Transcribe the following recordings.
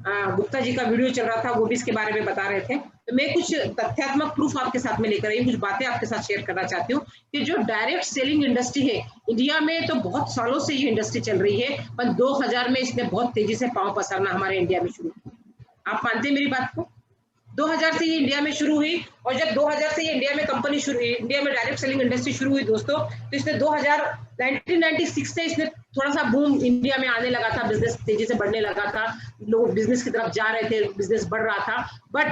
गुप्ता जी का वीडियो चल रहा था, वो भी इसके बारे में बता रहे थे। तो मैं कुछ तथ्यात्मक प्रूफ आपके साथ में लेकर आई, कुछ बातें आपके साथ शेयर करना चाहती हूँ कि जो डायरेक्ट सेलिंग इंडस्ट्री है इंडिया में, तो बहुत सालों से ये इंडस्ट्री चल रही है, पर 2000 में इसने बहुत तेजी से पांव पसारना हमारे इंडिया में शुरू किया। आप मानते हैं मेरी बात को? 2000 से ये इंडिया में शुरू हुई, और जब 2000 से ये इंडिया में कंपनी शुरू हुई, इंडिया में डायरेक्ट सेलिंग इंडस्ट्री शुरू हुई दोस्तों, तो इसने 1996 से इसने थोड़ा सा बूम इंडिया में आने लगा था, बिजनेस तेजी से बढ़ने लगा था, लोग बिजनेस की तरफ जा रहे थे, बिजनेस बढ़ रहा था। बट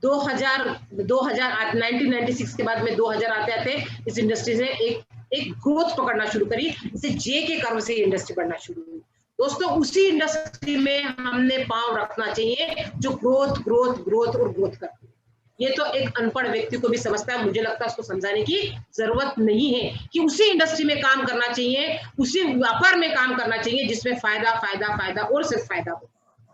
1996 के बाद में 2000 आते आते इस इंडस्ट्री से एक ग्रोथ पकड़ना शुरू करी, इसे जे के कर्व से ये इंडस्ट्री बढ़ना शुरू हुई दोस्तों। उसी इंडस्ट्री में हमने पांव रखना चाहिए जो ग्रोथ ग्रोथ ग्रोथ और ग्रोथ करती है। ये तो एक अनपढ़ व्यक्ति को भी समझता है, मुझे लगता है उसको समझाने की जरूरत नहीं है कि उसी इंडस्ट्री में काम करना चाहिए, उसी व्यापार में काम करना चाहिए जिसमें फायदा फायदा फायदा और सिर्फ फायदा हो।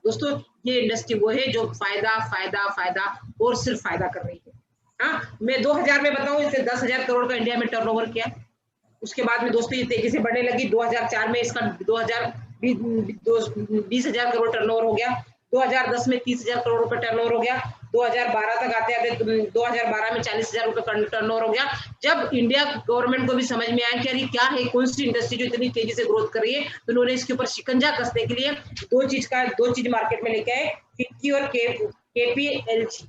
दोस्तों ये इंडस्ट्री वो है जो फायदा फायदा फायदा और सिर्फ फायदा कर रही है। हाँ, मैं 2000 में बताऊं, इसने 10,000 करोड़ का इंडिया में टर्नओवर किया। उसके बाद में दोस्तों ये तेजी से बढ़ने लगी। 2004 में इसका 20,000 करोड़ टर्नओवर हो गया। 2010 में 30,000 करोड़ रुपए टर्नओवर हो गया। 2012 तक आते आते 2012 में 40,000 रुपए टर्नओवर हो गया। जब इंडिया गवर्नमेंट को भी समझ में आया कि अरे क्या है, कौन सी इंडस्ट्री जो इतनी तेजी से ग्रोथ कर रही है, तो उन्होंने इसके ऊपर शिकंजा कसने के लिए दो चीज मार्केट में लेके आए, फिक्की और केपीएलजी,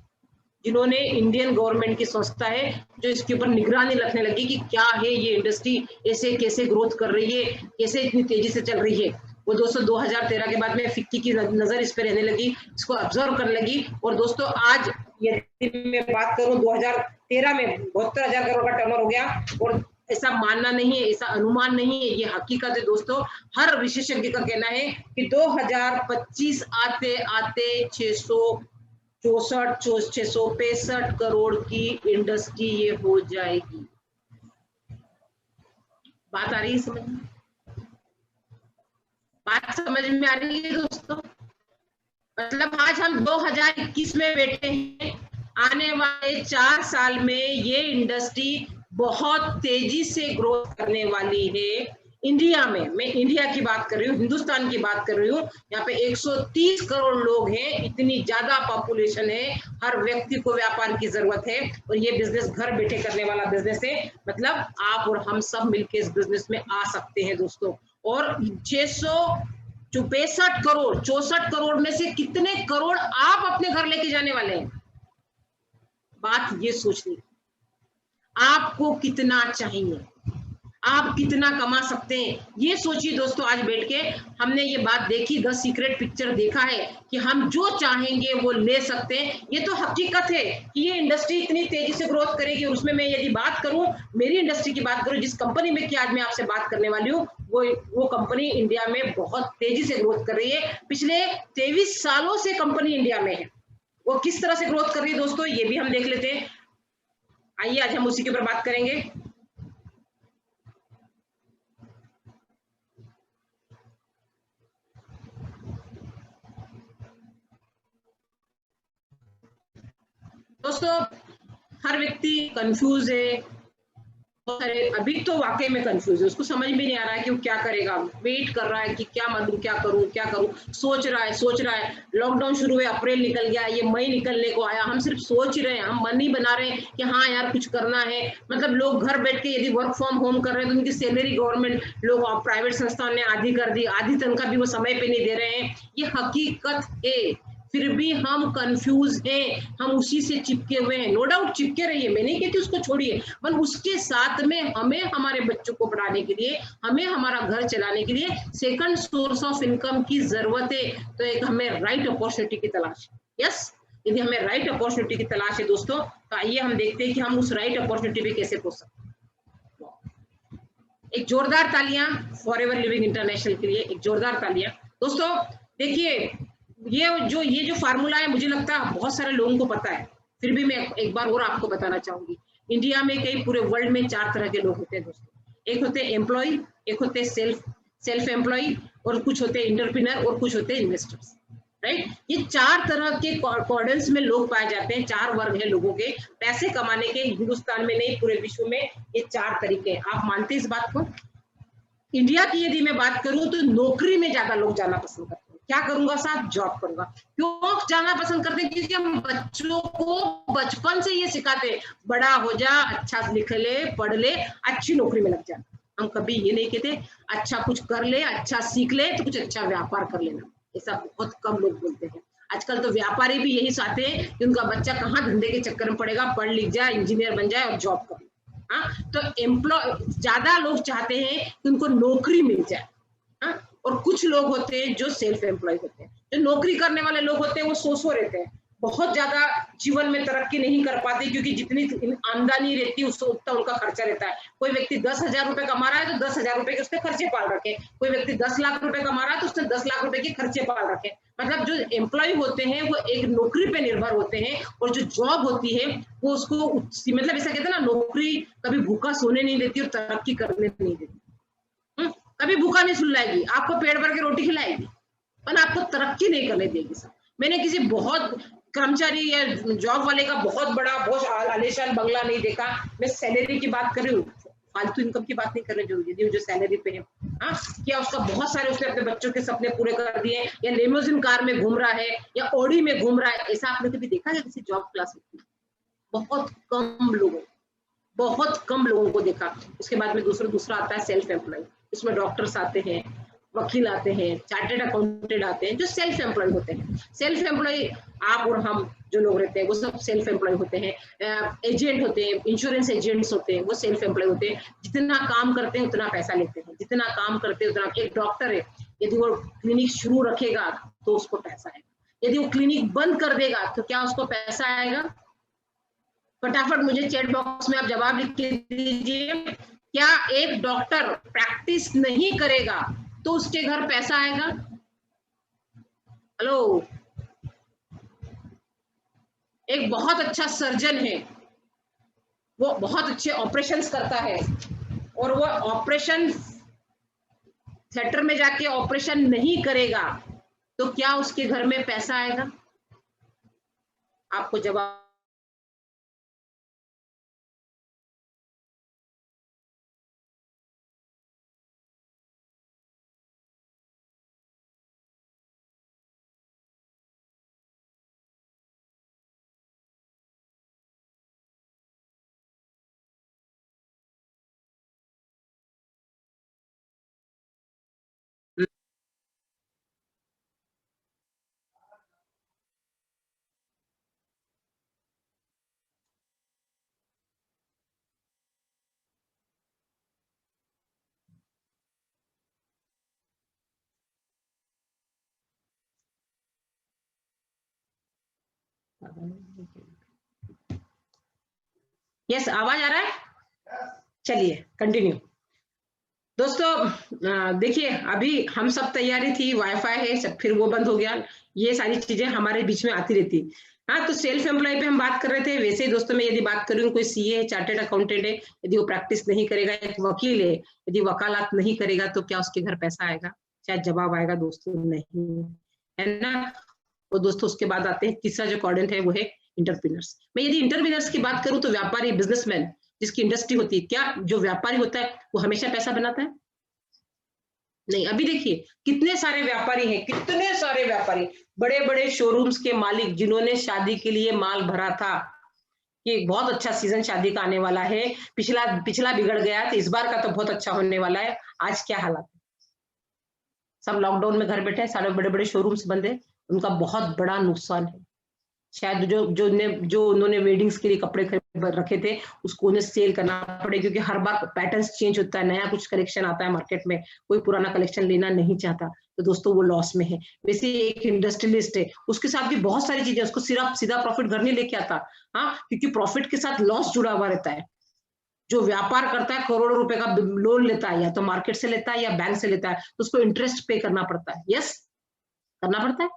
जिन्होंने इंडियन गवर्नमेंट की संस्था है जो इसके ऊपर निगरानी रखने लगी कि क्या है ये इंडस्ट्री, ऐसे कैसे ग्रोथ कर रही है, कैसे इतनी तेजी से चल रही है। वो दोस्तों 2013 के बाद में फिक्की की नजर इस पर रहने लगी, इसको ऑब्जर्व करने लगी। और दोस्तों आज यदि मैं बात करूं 2013 में 72,000 करोड़ का टर्नओवर हो गया। और ऐसा मानना नहीं है, ऐसा अनुमान नहीं है, ये हकीकत है दोस्तों। हर विशेषज्ञ का कहना है कि 2025 आते आते 665 करोड़ की इंडस्ट्री ये हो जाएगी। बात आ रही है समझ में? बात समझ में आ रही है दोस्तों? मतलब आज हम 2021 में बैठे हैं, आने वाले 4 साल में ये इंडस्ट्री बहुत तेजी से ग्रोथ करने वाली है इंडिया में। मैं इंडिया की बात कर रही हूँ, हिंदुस्तान की बात कर रही हूँ। यहाँ पे 130 करोड़ लोग हैं, इतनी ज्यादा पॉपुलेशन है, हर व्यक्ति को व्यापार की जरूरत है, और ये बिजनेस घर बैठे करने वाला बिजनेस है। मतलब आप और हम सब मिलकर इस बिजनेस में आ सकते हैं दोस्तों। और 64 करोड़ में से कितने करोड़ आप अपने घर लेके जाने वाले हैं? बात ये सोचनी, आपको कितना चाहिए, आप कितना कमा सकते हैं, ये सोचिए दोस्तों। आज बैठ के हमने ये बात देखी, द सीक्रेट पिक्चर देखा है कि हम जो चाहेंगे वो ले सकते हैं। ये तो हकीकत है कि ये इंडस्ट्री इतनी तेजी से ग्रोथ करेगी। और उसमें मैं यदि बात करूं, मेरी इंडस्ट्री की बात करूं, जिस कंपनी में की आज मैं आपसे बात करने वाली हूं, वो कंपनी इंडिया में बहुत तेजी से ग्रोथ कर रही है। पिछले 23 सालों से कंपनी इंडिया में है। वो किस तरह से ग्रोथ कर रही है दोस्तों, ये भी हम देख लेते हैं। आइए आज हम उसी के ऊपर बात करेंगे। दोस्तों हर व्यक्ति कंफ्यूज है, अभी तो वाकई में कंफ्यूज है, उसको समझ में नहीं आ रहा है कि वो क्या करेगा। वेट कर रहा है कि क्या मालूम, क्या करूं, सोच रहा है। लॉकडाउन शुरू हुए, अप्रैल निकल गया, ये मई निकलने को आया, हम सिर्फ सोच ही रहे हैं, हम मन ही बना रहे हैं कि हाँ यार कुछ करना है। मतलब लोग घर बैठ के यदि वर्क फ्रॉम होम कर रहे हैं तो उनकी सैलरी गवर्नमेंट लोग प्राइवेट संस्थान ने आधी कर दी, आधी तनख्वाह भी वो समय पे नहीं दे रहे हैं, ये हकीकत है। फिर भी हम कंफ्यूज हैं, हम उसी से चिपके हुए हैं। नो डाउट चिपके रहिए, मैं नहीं कहती उसको छोड़िए, पर उसके साथ में हमें हमारे बच्चों को पढ़ाने के लिए, हमें हमारा घर चलाने के लिए सेकंड सोर्स ऑफ इनकम की जरूरत है। तो एक हमें राइट अपॉर्चुनिटी की तलाश है। यस, यदि हमें राइट अपॉर्चुनिटी की तलाश है दोस्तों, तो आइए हम देखते हैं कि हम उस राइट अपॉर्चुनिटी पे कैसे पहुंच सकते हैं। एक जोरदार तालियां फॉरएवर लिविंग इंटरनेशनल के लिए, एक जोरदार तालियां दोस्तों। देखिए ये जो फार्मूला है, मुझे लगता है बहुत सारे लोगों को पता है, फिर भी मैं एक बार और आपको बताना चाहूंगी। इंडिया में कई पूरे वर्ल्ड में 4 तरह के लोग होते हैं दोस्तों। एक होते हैं एम्प्लॉय, एक होते हैं सेल्फ एम्प्लॉय, और कुछ होते हैं इंटरप्रेन्योर, और कुछ होते हैं इन्वेस्टर्स। राइट, ये 4 तरह के कॉर्डन्स में लोग पाए जाते हैं, 4 वर्ग है लोगों के पैसे कमाने के। हिंदुस्तान में नहीं, पूरे विश्व में ये 4 तरीके हैं। आप मानते हैं इस बात को? इंडिया की यदि मैं बात करूं तो नौकरी में ज्यादा लोग जाना पसंद करते हैं। क्या करूंगा साहब, जॉब करूंगा। क्यों जाना पसंद करते हैं? क्योंकि हम बच्चों को बचपन से ये सिखाते हैं, बड़ा हो जा, अच्छा लिख ले, पढ़ ले, अच्छी नौकरी में लग जा। हम कभी ये नहीं कहते अच्छा कुछ कर ले, अच्छा सीख ले तो कुछ अच्छा व्यापार कर लेना। ऐसा बहुत कम लोग बोलते हैं। आजकल तो व्यापारी भी यही चाहते हैं कि उनका बच्चा कहाँ धंधे के चक्कर में पड़ेगा, पढ़ लिख जाए, इंजीनियर बन जाए और जॉब करे। हाँ, तो एम्प्लॉय ज्यादा लोग चाहते हैं कि उनको नौकरी मिल जाए। हाँ, और कुछ लोग होते हैं जो सेल्फ एम्प्लॉय होते हैं। जो नौकरी करने वाले लोग होते हैं वो सो रहते हैं, बहुत ज्यादा जीवन में तरक्की नहीं कर पाते, क्योंकि जितनी आमदनी रहती है उससे उतना उनका खर्चा रहता है। कोई व्यक्ति 10,000 रुपए कमा रहा है तो 10,000 रुपए के उसने खर्चे पाल रखे। कोई व्यक्ति 10 लाख रुपए कमा रहा है तो उसने 10 लाख रुपए के खर्चे पाल रखे। मतलब जो एम्प्लॉय होते हैं वो एक नौकरी पे निर्भर होते हैं, और जो जॉब होती है वो उसको मतलब ऐसा कहते हैं ना, नौकरी कभी भूखा सोने नहीं देती और तरक्की करने नहीं देती। कभी भूखा नहीं सुलाएगी, आपको पेट भर के रोटी खिलाएगी, पर आपको तरक्की नहीं करने देगी। सर, मैंने किसी बहुत कर्मचारी या जॉब वाले का बहुत बड़ा बहुत आलीशान बंगला नहीं देखा। मैं सैलरी की बात कर रही हूँ, फालतू इनकम की बात नहीं कर रही, जो सैलरी पे है। हाँ, क्या उसका बहुत सारे उसने अपने बच्चों के सपने पूरे कर दिए, या लेमोजिन कार में घूम रहा है, या ऑडी में घूम रहा है? ऐसा आपने कभी देखा है किसी जॉब क्लास में? बहुत कम लोगों को देखा। उसके बाद में दूसरा आता है सेल्फ एम्प्लॉय। इसमें डॉक्टर्स आते हैं, वकील आते हैं, चार्टेड अकाउंटेंट आते हैं, जो सेल्फ एम्प्लॉय होते हैं। सेल्फ एम्प्लॉय आप और हम जो लोग रहते हैं वो सब सेल्फ एम्प्लॉय होते हैं। एजेंट होते हैं, इंश्योरेंस एजेंट्स होते हैं, वो सेल्फ एम्प्लॉय होते हैं। जितना काम करते हैं उतना पैसा लेते हैं, जितना काम करते हैं उतना। एक डॉक्टर है, यदि वो क्लिनिक शुरू रखेगा तो उसको पैसा आएगा, यदि वो क्लिनिक बंद कर देगा तो क्या उसको पैसा आएगा? फटाफट मुझे चैट बॉक्स में आप जवाब लिख के दीजिए। क्या एक डॉक्टर प्रैक्टिस नहीं करेगा तो उसके घर पैसा आएगा? हेलो। एक बहुत अच्छा सर्जन है, वो बहुत अच्छे ऑपरेशंस करता है, और वो ऑपरेशन थिएटर में जाके ऑपरेशन नहीं करेगा तो क्या उसके घर में पैसा आएगा? आपको जवाब यस, आवाज आ रहा है? चलिए कंटिन्यू। दोस्तों देखिए, अभी हम सब तैयारी थी, वाईफाई है सब, फिर वो बंद हो गया। ये सारी चीजें हमारे बीच में आती रहती। हाँ, तो सेल्फ एम्प्लॉय पे हम बात कर रहे थे। वैसे ही दोस्तों, मैं यदि बात करूँ, कोई सीए है, चार्टेड अकाउंटेंट है, यदि वो प्रैक्टिस नहीं करेगा, एक वकील है, यदि वकालत नहीं करेगा तो क्या उसके घर पैसा आएगा? शायद जवाब आएगा दोस्तों नहीं, है ना। वो दोस्तों उसके बाद आते हैं, तीसरा जो कॉर्डेंट है वो है इंटरप्रीनर्स। मैं यदि इंटरप्रीनर्स की बात करूं तो व्यापारी, बिजनेसमैन, जिसकी इंडस्ट्री होती है, क्या जो व्यापारी होता है वो हमेशा पैसा बनाता है? नहीं। अभी देखिए कितने सारे व्यापारी हैं, कितने सारे व्यापारी, बड़े बड़े शोरूम्स के मालिक, जिन्होंने शादी के लिए माल भरा था कि बहुत अच्छा सीजन शादी का आने वाला है, पिछला पिछला बिगड़ गया तो इस बार का तो बहुत अच्छा होने वाला है। आज क्या हालत है? सब लॉकडाउन में घर बैठे हैं, सारे बड़े बड़े शोरूम्स बंद है, उनका बहुत बड़ा नुकसान है। शायद जो उन्होंने वेडिंग्स के लिए कपड़े रखे थे उसको उन्हें सेल करना पड़े, क्योंकि हर बार पैटर्न्स चेंज होता है, नया कुछ कलेक्शन आता है मार्केट में, कोई पुराना कलेक्शन लेना नहीं चाहता, तो दोस्तों वो लॉस में है। वैसे एक इंडस्ट्रियलिस्ट है, उसके साथ भी बहुत सारी चीजें, उसको सिर्फ सीधा प्रॉफिट घर नहीं लेके आता। हाँ, क्योंकि प्रॉफिट के साथ लॉस जुड़ा हुआ रहता है। जो व्यापार करता है, करोड़ों रुपए का लोन लेता है, या तो मार्केट से लेता है या बैंक से लेता है, तो उसको इंटरेस्ट पे करना पड़ता है। यस, करना पड़ता है।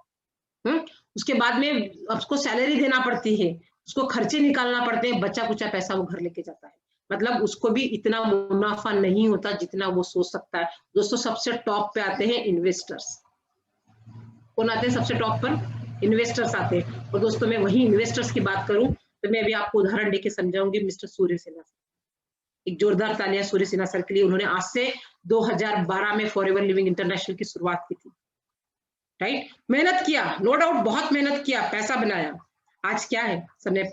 उसके बाद में उसको सैलरी देना पड़ती है, उसको खर्चे निकालना पड़ते हैं, बचा कुचा पैसा वो घर लेके जाता है। मतलब उसको भी इतना मुनाफा नहीं होता जितना वो सोच सकता है। दोस्तों सबसे टॉप पे आते हैं इन्वेस्टर्स। कौन आते हैं सबसे टॉप पर? इन्वेस्टर्स आते हैं। और दोस्तों मैं वही इन्वेस्टर्स की बात करूं तो मैं अभी आपको उदाहरण देके समझाऊंगी, मिस्टर सूर्य सिन्हा। एक जोरदार तालियां सूर्य सिन्हा सर के लिए। उन्होंने आज से 2012 में फॉरएवर लिविंग इंटरनेशनल की शुरुआत की थी। राइट? मेहनत किया, नो डाउट बहुत मेहनत किया, पैसा बनाया। आज क्या है, सबने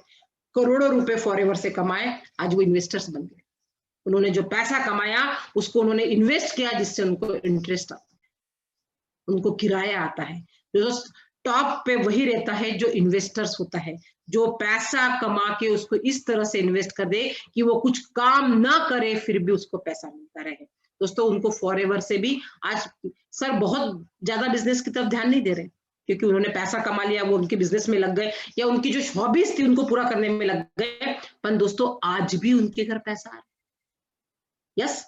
करोड़ों रुपए फॉरएवर से कमाए, आज वो इन्वेस्टर्स बन गए। उन्होंने जो पैसा कमाया उसको उन्होंने इन्वेस्ट किया, जिससे उनको इंटरेस्ट आता है, उनको किराया आता है। जो टॉप पे वही रहता है जो इन्वेस्टर्स होता है, जो पैसा कमा के उसको इस तरह से इन्वेस्ट कर दे कि वो कुछ काम ना करे फिर भी उसको पैसा मिलता रहे। दोस्तों, उनको फॉरएवर से भी आज सर बहुत ज्यादा बिजनेस की तरफ ध्यान नहीं दे रहे, क्योंकि उन्होंने पैसा कमा लिया, वो उनके बिजनेस में लग गए, या उनकी जो हॉबीज थी उनको पूरा करने में लग गए। पर दोस्तों, आज भी उनके घर पैसा आ रहा है। यस,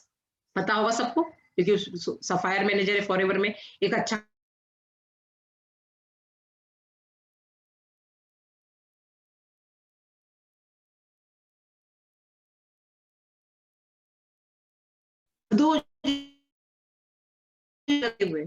पता होगा सबको, क्योंकि सफायर मैनेजर है फॉरएवर में, एक अच्छा दो लगे हुए,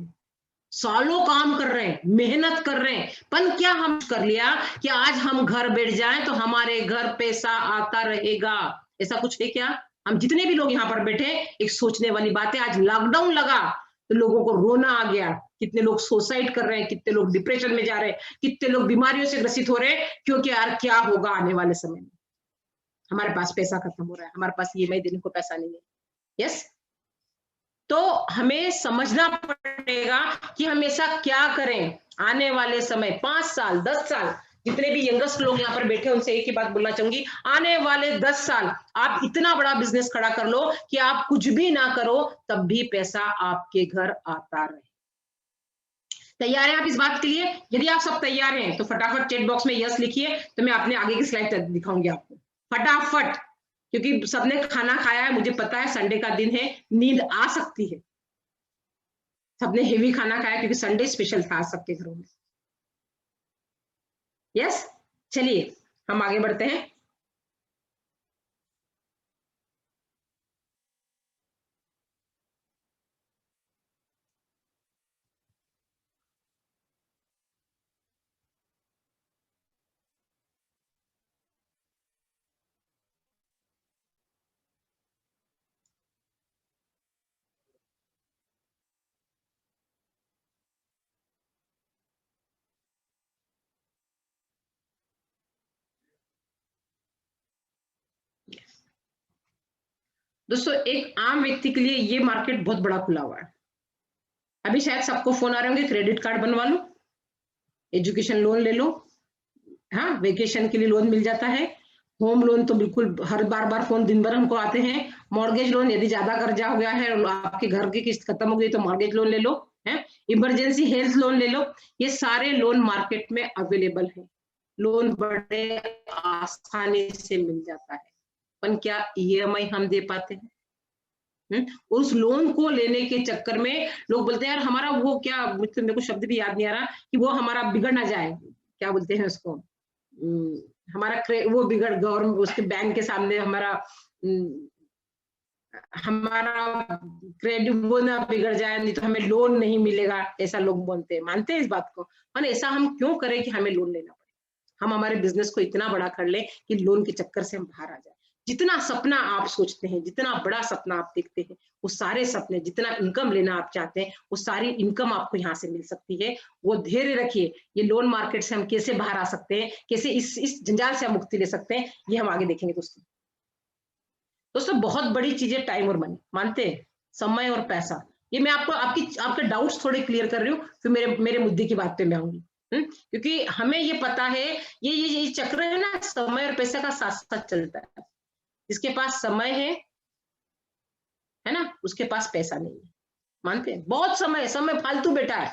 सालों काम कर रहे हैं, मेहनत कर रहे हैं, पर क्या हम कर लिया कि आज हम घर बैठ जाएं तो हमारे घर पैसा आता रहेगा? ऐसा कुछ है क्या? हम जितने भी लोग यहाँ पर बैठे, एक सोचने वाली बात है। आज लॉकडाउन लगा तो लोगों को रोना आ गया, कितने लोग सुसाइड कर रहे हैं, कितने लोग डिप्रेशन में जा रहे हैं, कितने लोग बीमारियों से ग्रसित हो रहे हैं, क्योंकि यार क्या होगा आने वाले समय में, हमारे पास पैसा खत्म हो रहा है, हमारे पास ईएमआई देने को पैसा नहीं है। यस, तो हमें समझना पड़ेगा कि हम ऐसा क्या करें आने वाले समय 5 साल 10 साल। जितने भी यंगेस्ट लोग यहाँ पर बैठे उनसे एक ही बात बोलना चाहूंगी, आने वाले 10 साल आप इतना बड़ा बिजनेस खड़ा कर लो कि आप कुछ भी ना करो तब भी पैसा आपके घर आता रहे। तैयार हैं आप इस बात के लिए? यदि आप सब तैयार हैं तो फटाफट चैट बॉक्स में यस लिखिए, तो मैं अपने आगे की स्लाइड दिखाऊंगी आपको फटाफट, क्योंकि सबने खाना खाया है, मुझे पता है संडे का दिन है, नींद आ सकती है, सबने हेवी खाना खाया क्योंकि संडे स्पेशल था सबके घरों में। यस, चलिए हम आगे बढ़ते हैं। दोस्तों, एक आम व्यक्ति के लिए ये मार्केट बहुत बड़ा खुला हुआ है। अभी शायद सबको फोन आ रहे होंगे, क्रेडिट कार्ड बनवा लो, एजुकेशन लोन ले लो, हाँ वेकेशन के लिए लोन मिल जाता है, होम लोन तो बिल्कुल हर बार फोन दिन भर हमको आते हैं, मॉर्गेज लोन यदि ज्यादा कर्जा हो गया है और आपके घर की किस्त खत्म हो गई तो मॉर्गेज लोन ले लो, है इमरजेंसी हेल्थ लोन ले लो, ये सारे लोन मार्केट में अवेलेबल है। लोन बड़े आसानी से मिल जाता है, पर क्या ईएमआई हम दे पाते हैं? उस लोन को लेने के चक्कर में लोग बोलते हैं यार हमारा वो क्या, मुझसे मेरे को शब्द भी याद नहीं आ रहा, कि वो हमारा बिगड़ ना जाए, क्या बोलते हैं उसको, हमारा वो बिगड़ गवर्नमेंट उसके बैंक के सामने हमारा हमारा क्रेडिट वो ना बिगड़ जाए, नहीं तो हमें लोन नहीं मिलेगा, ऐसा लोग बोलते हैं, मानते हैं इस बात को? और ऐसा हम क्यों करें कि हमें लोन लेना पड़े? हम हमारे बिजनेस को इतना बड़ा कर ले कि लोन के चक्कर से हम बाहर आ जाए। जितना सपना आप सोचते हैं, जितना बड़ा सपना आप देखते हैं, वो सारे सपने, जितना इनकम लेना आप चाहते हैं, वो सारी इनकम आपको यहाँ से मिल सकती है। वो धैर्य रखिए, ये लोन मार्केट से हम कैसे बाहर आ सकते हैं, कैसे इस जंजाल से हम मुक्ति ले सकते हैं, ये हम आगे देखेंगे दोस्तों। दोस्तों, बहुत बड़ी चीज है टाइम और मनी, मानते हैं? समय और पैसा, ये मैं आपको आपके डाउट्स थोड़े क्लियर कर रही हूँ, फिर मेरे मेरे मुद्दे की बात पे मैं आऊंगी। क्योंकि हमें ये पता है, ये चक्र है ना, समय और पैसा का साथ साथ चलता है। जिसके पास समय है ना, उसके पास पैसा नहीं है, मानते हैं? बहुत समय समय फालतू बैठा है,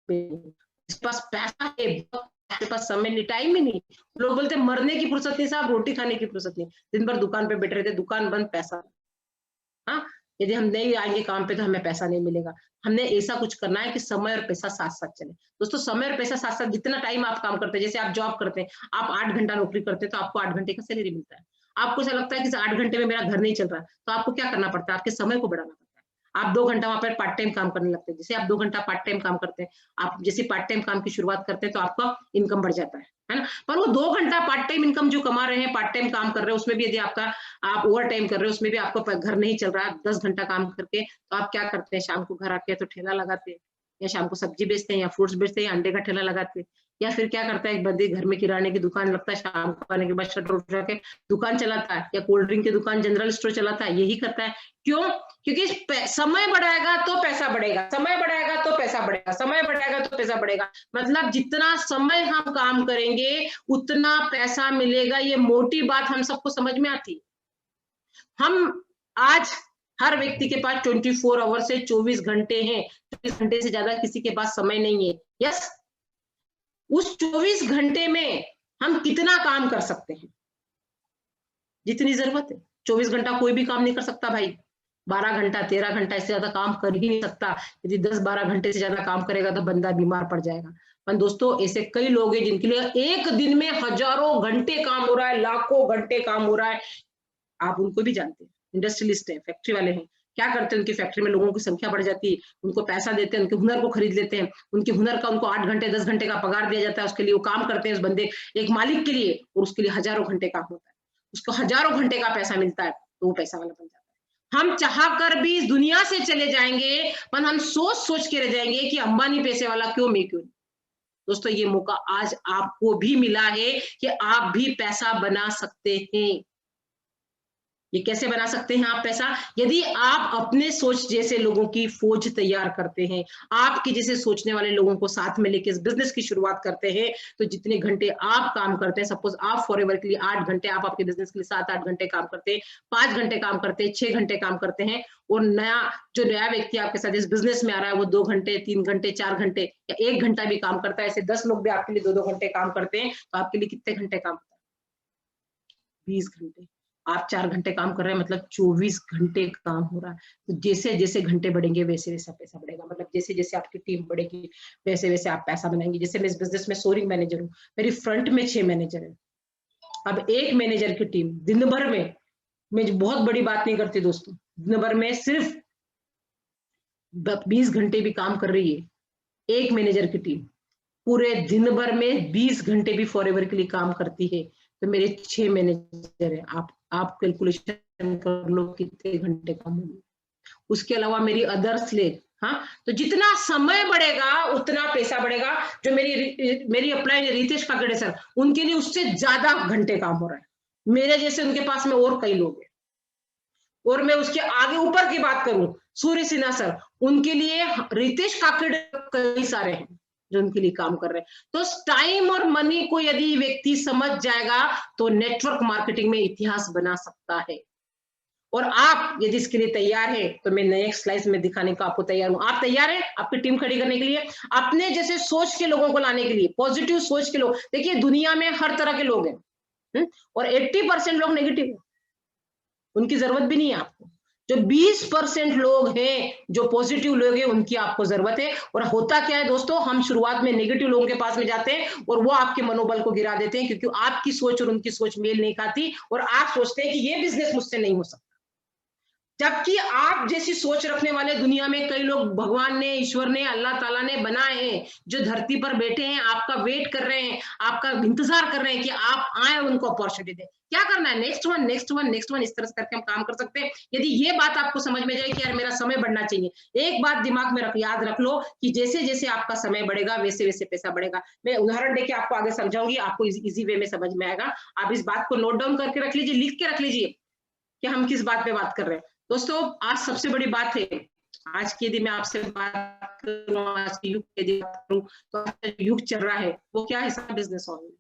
जिसके पास पैसा है, आपके पास समय नहीं, टाइम ही नहीं। लोग बोलते मरने की फुर्सत नहीं साहब, रोटी खाने की फुर्सत नहीं, दिन भर दुकान पे बैठे रहते, दुकान बंद, पैसा। हाँ, यदि हम नहीं आएंगे काम पे तो हमें पैसा नहीं मिलेगा। हमने ऐसा कुछ करना है कि समय और पैसा साथ साथ चले। दोस्तों, समय और पैसा साथ साथ, जितना टाइम आप काम करते हैं, जैसे आप जॉब करते हैं, आप 8 घंटा नौकरी करते हैं तो आपको 8 घंटे का सैलरी मिलता है। आपको ऐसा लगता है कि 8 घंटे में मेरा घर नहीं चल रहा, तो आपको क्या करना पड़ता है? आपके समय को बढ़ाना पड़ता है। आप 2 घंटा वहां पर पार्ट टाइम काम करने लगते हैं, जैसे आप 2 घंटा पार्ट टाइम काम करते हैं, आप जैसे पार्ट टाइम काम की शुरुआत करते हैं तो आपका इनकम बढ़ जाता है ना? पर वो 2 घंटा पार्ट टाइम इनकम जो कमा रहे हैं, पार्ट टाइम काम कर रहे हैं, उसमें भी यदि आपका आप ओवर टाइम कर रहे हो, उसमें भी आपका घर नहीं चल रहा, 10 घंटा काम करके, तो आप क्या करते हैं? शाम को घर आके तो ठेला लगाते हैं, या शाम को सब्जी बेचते हैं या फ्रूट्स बेचते हैं या अंडे का ठेला लगाते हैं, या फिर क्या करता है एक बंदी घर में किराने की दुकान लगता है, शाम को आने के बाद शटर उठा के दुकान चलाता है, या कोल्ड ड्रिंक की दुकान, जनरल स्टोर चलाता है, यही करता है। क्यों? क्योंकि समय बढ़ाएगा तो पैसा बढ़ेगा, समय बढ़ाएगा तो पैसा बढ़ेगा, समय बढ़ाएगा तो पैसा बढ़ेगा। मतलब जितना समय हम काम करेंगे उतना पैसा मिलेगा, ये मोटी बात हम सबको समझ में आती है। हम आज हर व्यक्ति के पास 24 आवर से 24 घंटे हैं, 24 घंटे से ज्यादा किसी के पास समय नहीं है। यस, उस 24 घंटे में हम कितना काम कर सकते हैं? जितनी जरूरत है। 24 घंटा कोई भी काम नहीं कर सकता भाई, 12 घंटा 13 घंटा इससे ज्यादा काम कर ही नहीं सकता। यदि 10-12 घंटे से ज्यादा काम करेगा तो बंदा बीमार पड़ जाएगा। पर दोस्तों ऐसे कई लोग हैं जिनके लिए एक दिन में हजारों घंटे काम हो रहा है, लाखों घंटे काम हो रहा है। आप उनको भी जानते हैं, इंडस्ट्रियलिस्ट है, फैक्ट्री वाले हैं। क्या करते हैं? उनकी फैक्ट्री में लोगों की संख्या बढ़ जाती है, उनको पैसा देते हैं, उनके हुनर को खरीद लेते हैं, उनके हुनर का उनको 8 घंटे 10 घंटे का पगार दिया जाता है, उसके लिए वो काम करते हैं उस बंदे एक मालिक के लिए, और उसके लिए हजारों घंटे काम होता है, उसको हजारों घंटे का पैसा मिलता है, तो वो पैसा वाला बन जाता है। हम चाह कर भी इस दुनिया से चले जाएंगे, पर हम सोच सोच के रह जाएंगे कि अंबानी पैसे वाला क्यों, मैं क्यों नहीं। दोस्तों ये मौका आज आपको भी मिला है कि आप भी पैसा बना सकते हैं। ये कैसे बना सकते हैं आप पैसा? यदि आप अपने सोच जैसे लोगों की फौज तैयार करते हैं, आपके जैसे सोचने वाले लोगों को साथ में लेके इस बिजनेस की शुरुआत करते हैं, तो जितने घंटे आप काम करते हैं, सपोज आप फॉरएवर के लिए 8 घंटे, आप आपके बिजनेस के लिए 7-8 घंटे काम करते हैं, 5 घंटे काम करते हैं, 6 घंटे काम करते हैं, और जो नया व्यक्ति आपके साथ इस बिजनेस में आ रहा है वो 2 घंटे 3 घंटे 4 घंटे या 1 घंटा भी काम करता है, ऐसे 10 लोग भी आपके लिए 2-2 घंटे काम करते हैं, तो आपके लिए कितने घंटे काम होता है? 20 घंटे। आप 4 घंटे काम कर रहे हैं, मतलब 24 घंटे काम हो रहा है। तो जैसे जैसे घंटे बढ़ेंगे वैसे वैसा पैसा बढ़ेगा। मतलब जैसे जैसे आपकी टीम बढ़ेगी वैसे वैसे आप पैसा बनाएंगे। जैसे मैं इस बिजनेस में सोरिंग मैनेजर हूँ, मेरी फ्रंट में 6 मैनेजर है। अब एक मैनेजर की टीम दिन भर में, मैं बहुत बड़ी बात नहीं करती दोस्तों, दिन भर में सिर्फ 20 घंटे भी काम कर रही है। एक मैनेजर की टीम पूरे दिन भर में 20 घंटे भी फॉरएवर के लिए काम करती है, तो मेरे 6 मैनेजर है। आप कैलकुलेशन कर लो कितने घंटे काम होंगे। उसके अलावा मेरी अदर्स ले, हाँ, तो जितना समय बढ़ेगा उतना पैसा बढ़ेगा। जो मेरी अपलाइन रितेश काकड़े सर, उनके लिए उससे ज्यादा घंटे काम हो रहा है। मेरे जैसे उनके पास में और कई लोग हैं। और मैं उसके आगे ऊपर की बात करूं, सूर्य सिन्हा सर, उनके लिए रितेश काकड़े कई सारे हैं जो उनके लिए काम कर रहे हैं। तो टाइम और मनी को यदि व्यक्ति समझ जाएगा तो नेटवर्क मार्केटिंग में इतिहास बना सकता है। और आप यदि इसके लिए तैयार है तो मैं नेक्स्ट स्लाइड में दिखाने को आपको तैयार हूं। आप तैयार हैं आपकी टीम खड़ी करने के लिए, अपने जैसे सोच के लोगों को लाने के लिए, पॉजिटिव सोच के लोग। देखिए दुनिया में हर तरह के लोग हैं, और 80% लोग नेगेटिव है, उनकी जरूरत भी नहीं है आपको। जो 20% लोग हैं जो पॉजिटिव लोग हैं उनकी आपको जरूरत है। और होता क्या है दोस्तों, हम शुरुआत में नेगेटिव लोगों के पास में जाते हैं और वो आपके मनोबल को गिरा देते हैं, क्योंकि आपकी सोच और उनकी सोच मेल नहीं खाती, और आप सोचते हैं कि ये बिजनेस मुझसे नहीं हो सकता। जबकि आप जैसी सोच रखने वाले दुनिया में कई लोग भगवान ने, ईश्वर ने, अल्लाह ताला ने बनाए हैं, जो धरती पर बैठे हैं, आपका वेट कर रहे हैं, आपका इंतजार कर रहे हैं कि आप आए उनको अपॉर्चुनिटी दें। क्या करना है? Next one next one next one, इस तरह से करके हम काम कर सकते हैं। यदि ये बात आपको समझ में जाए कि यार मेरा समय बढ़ना चाहिए, एक बात दिमाग में याद रख लो कि जैसे जैसे आपका समय बढ़ेगा वैसे वैसे पैसा बढ़ेगा। मैं उदाहरण देके आपको आगे समझाऊंगी, आपको इजी वे में समझ में आएगा। आप इस बात को नोट डाउन करके रख लीजिए, लिख के रख लीजिए कि हम किस बात पे बात कर रहे हैं। दोस्तों आज सबसे बड़ी बात है, आज की यदि मैं आपसे बात करूं, आज के युग की यदि बात करूं, तो युग चल रहा है वो क्या है? Business online.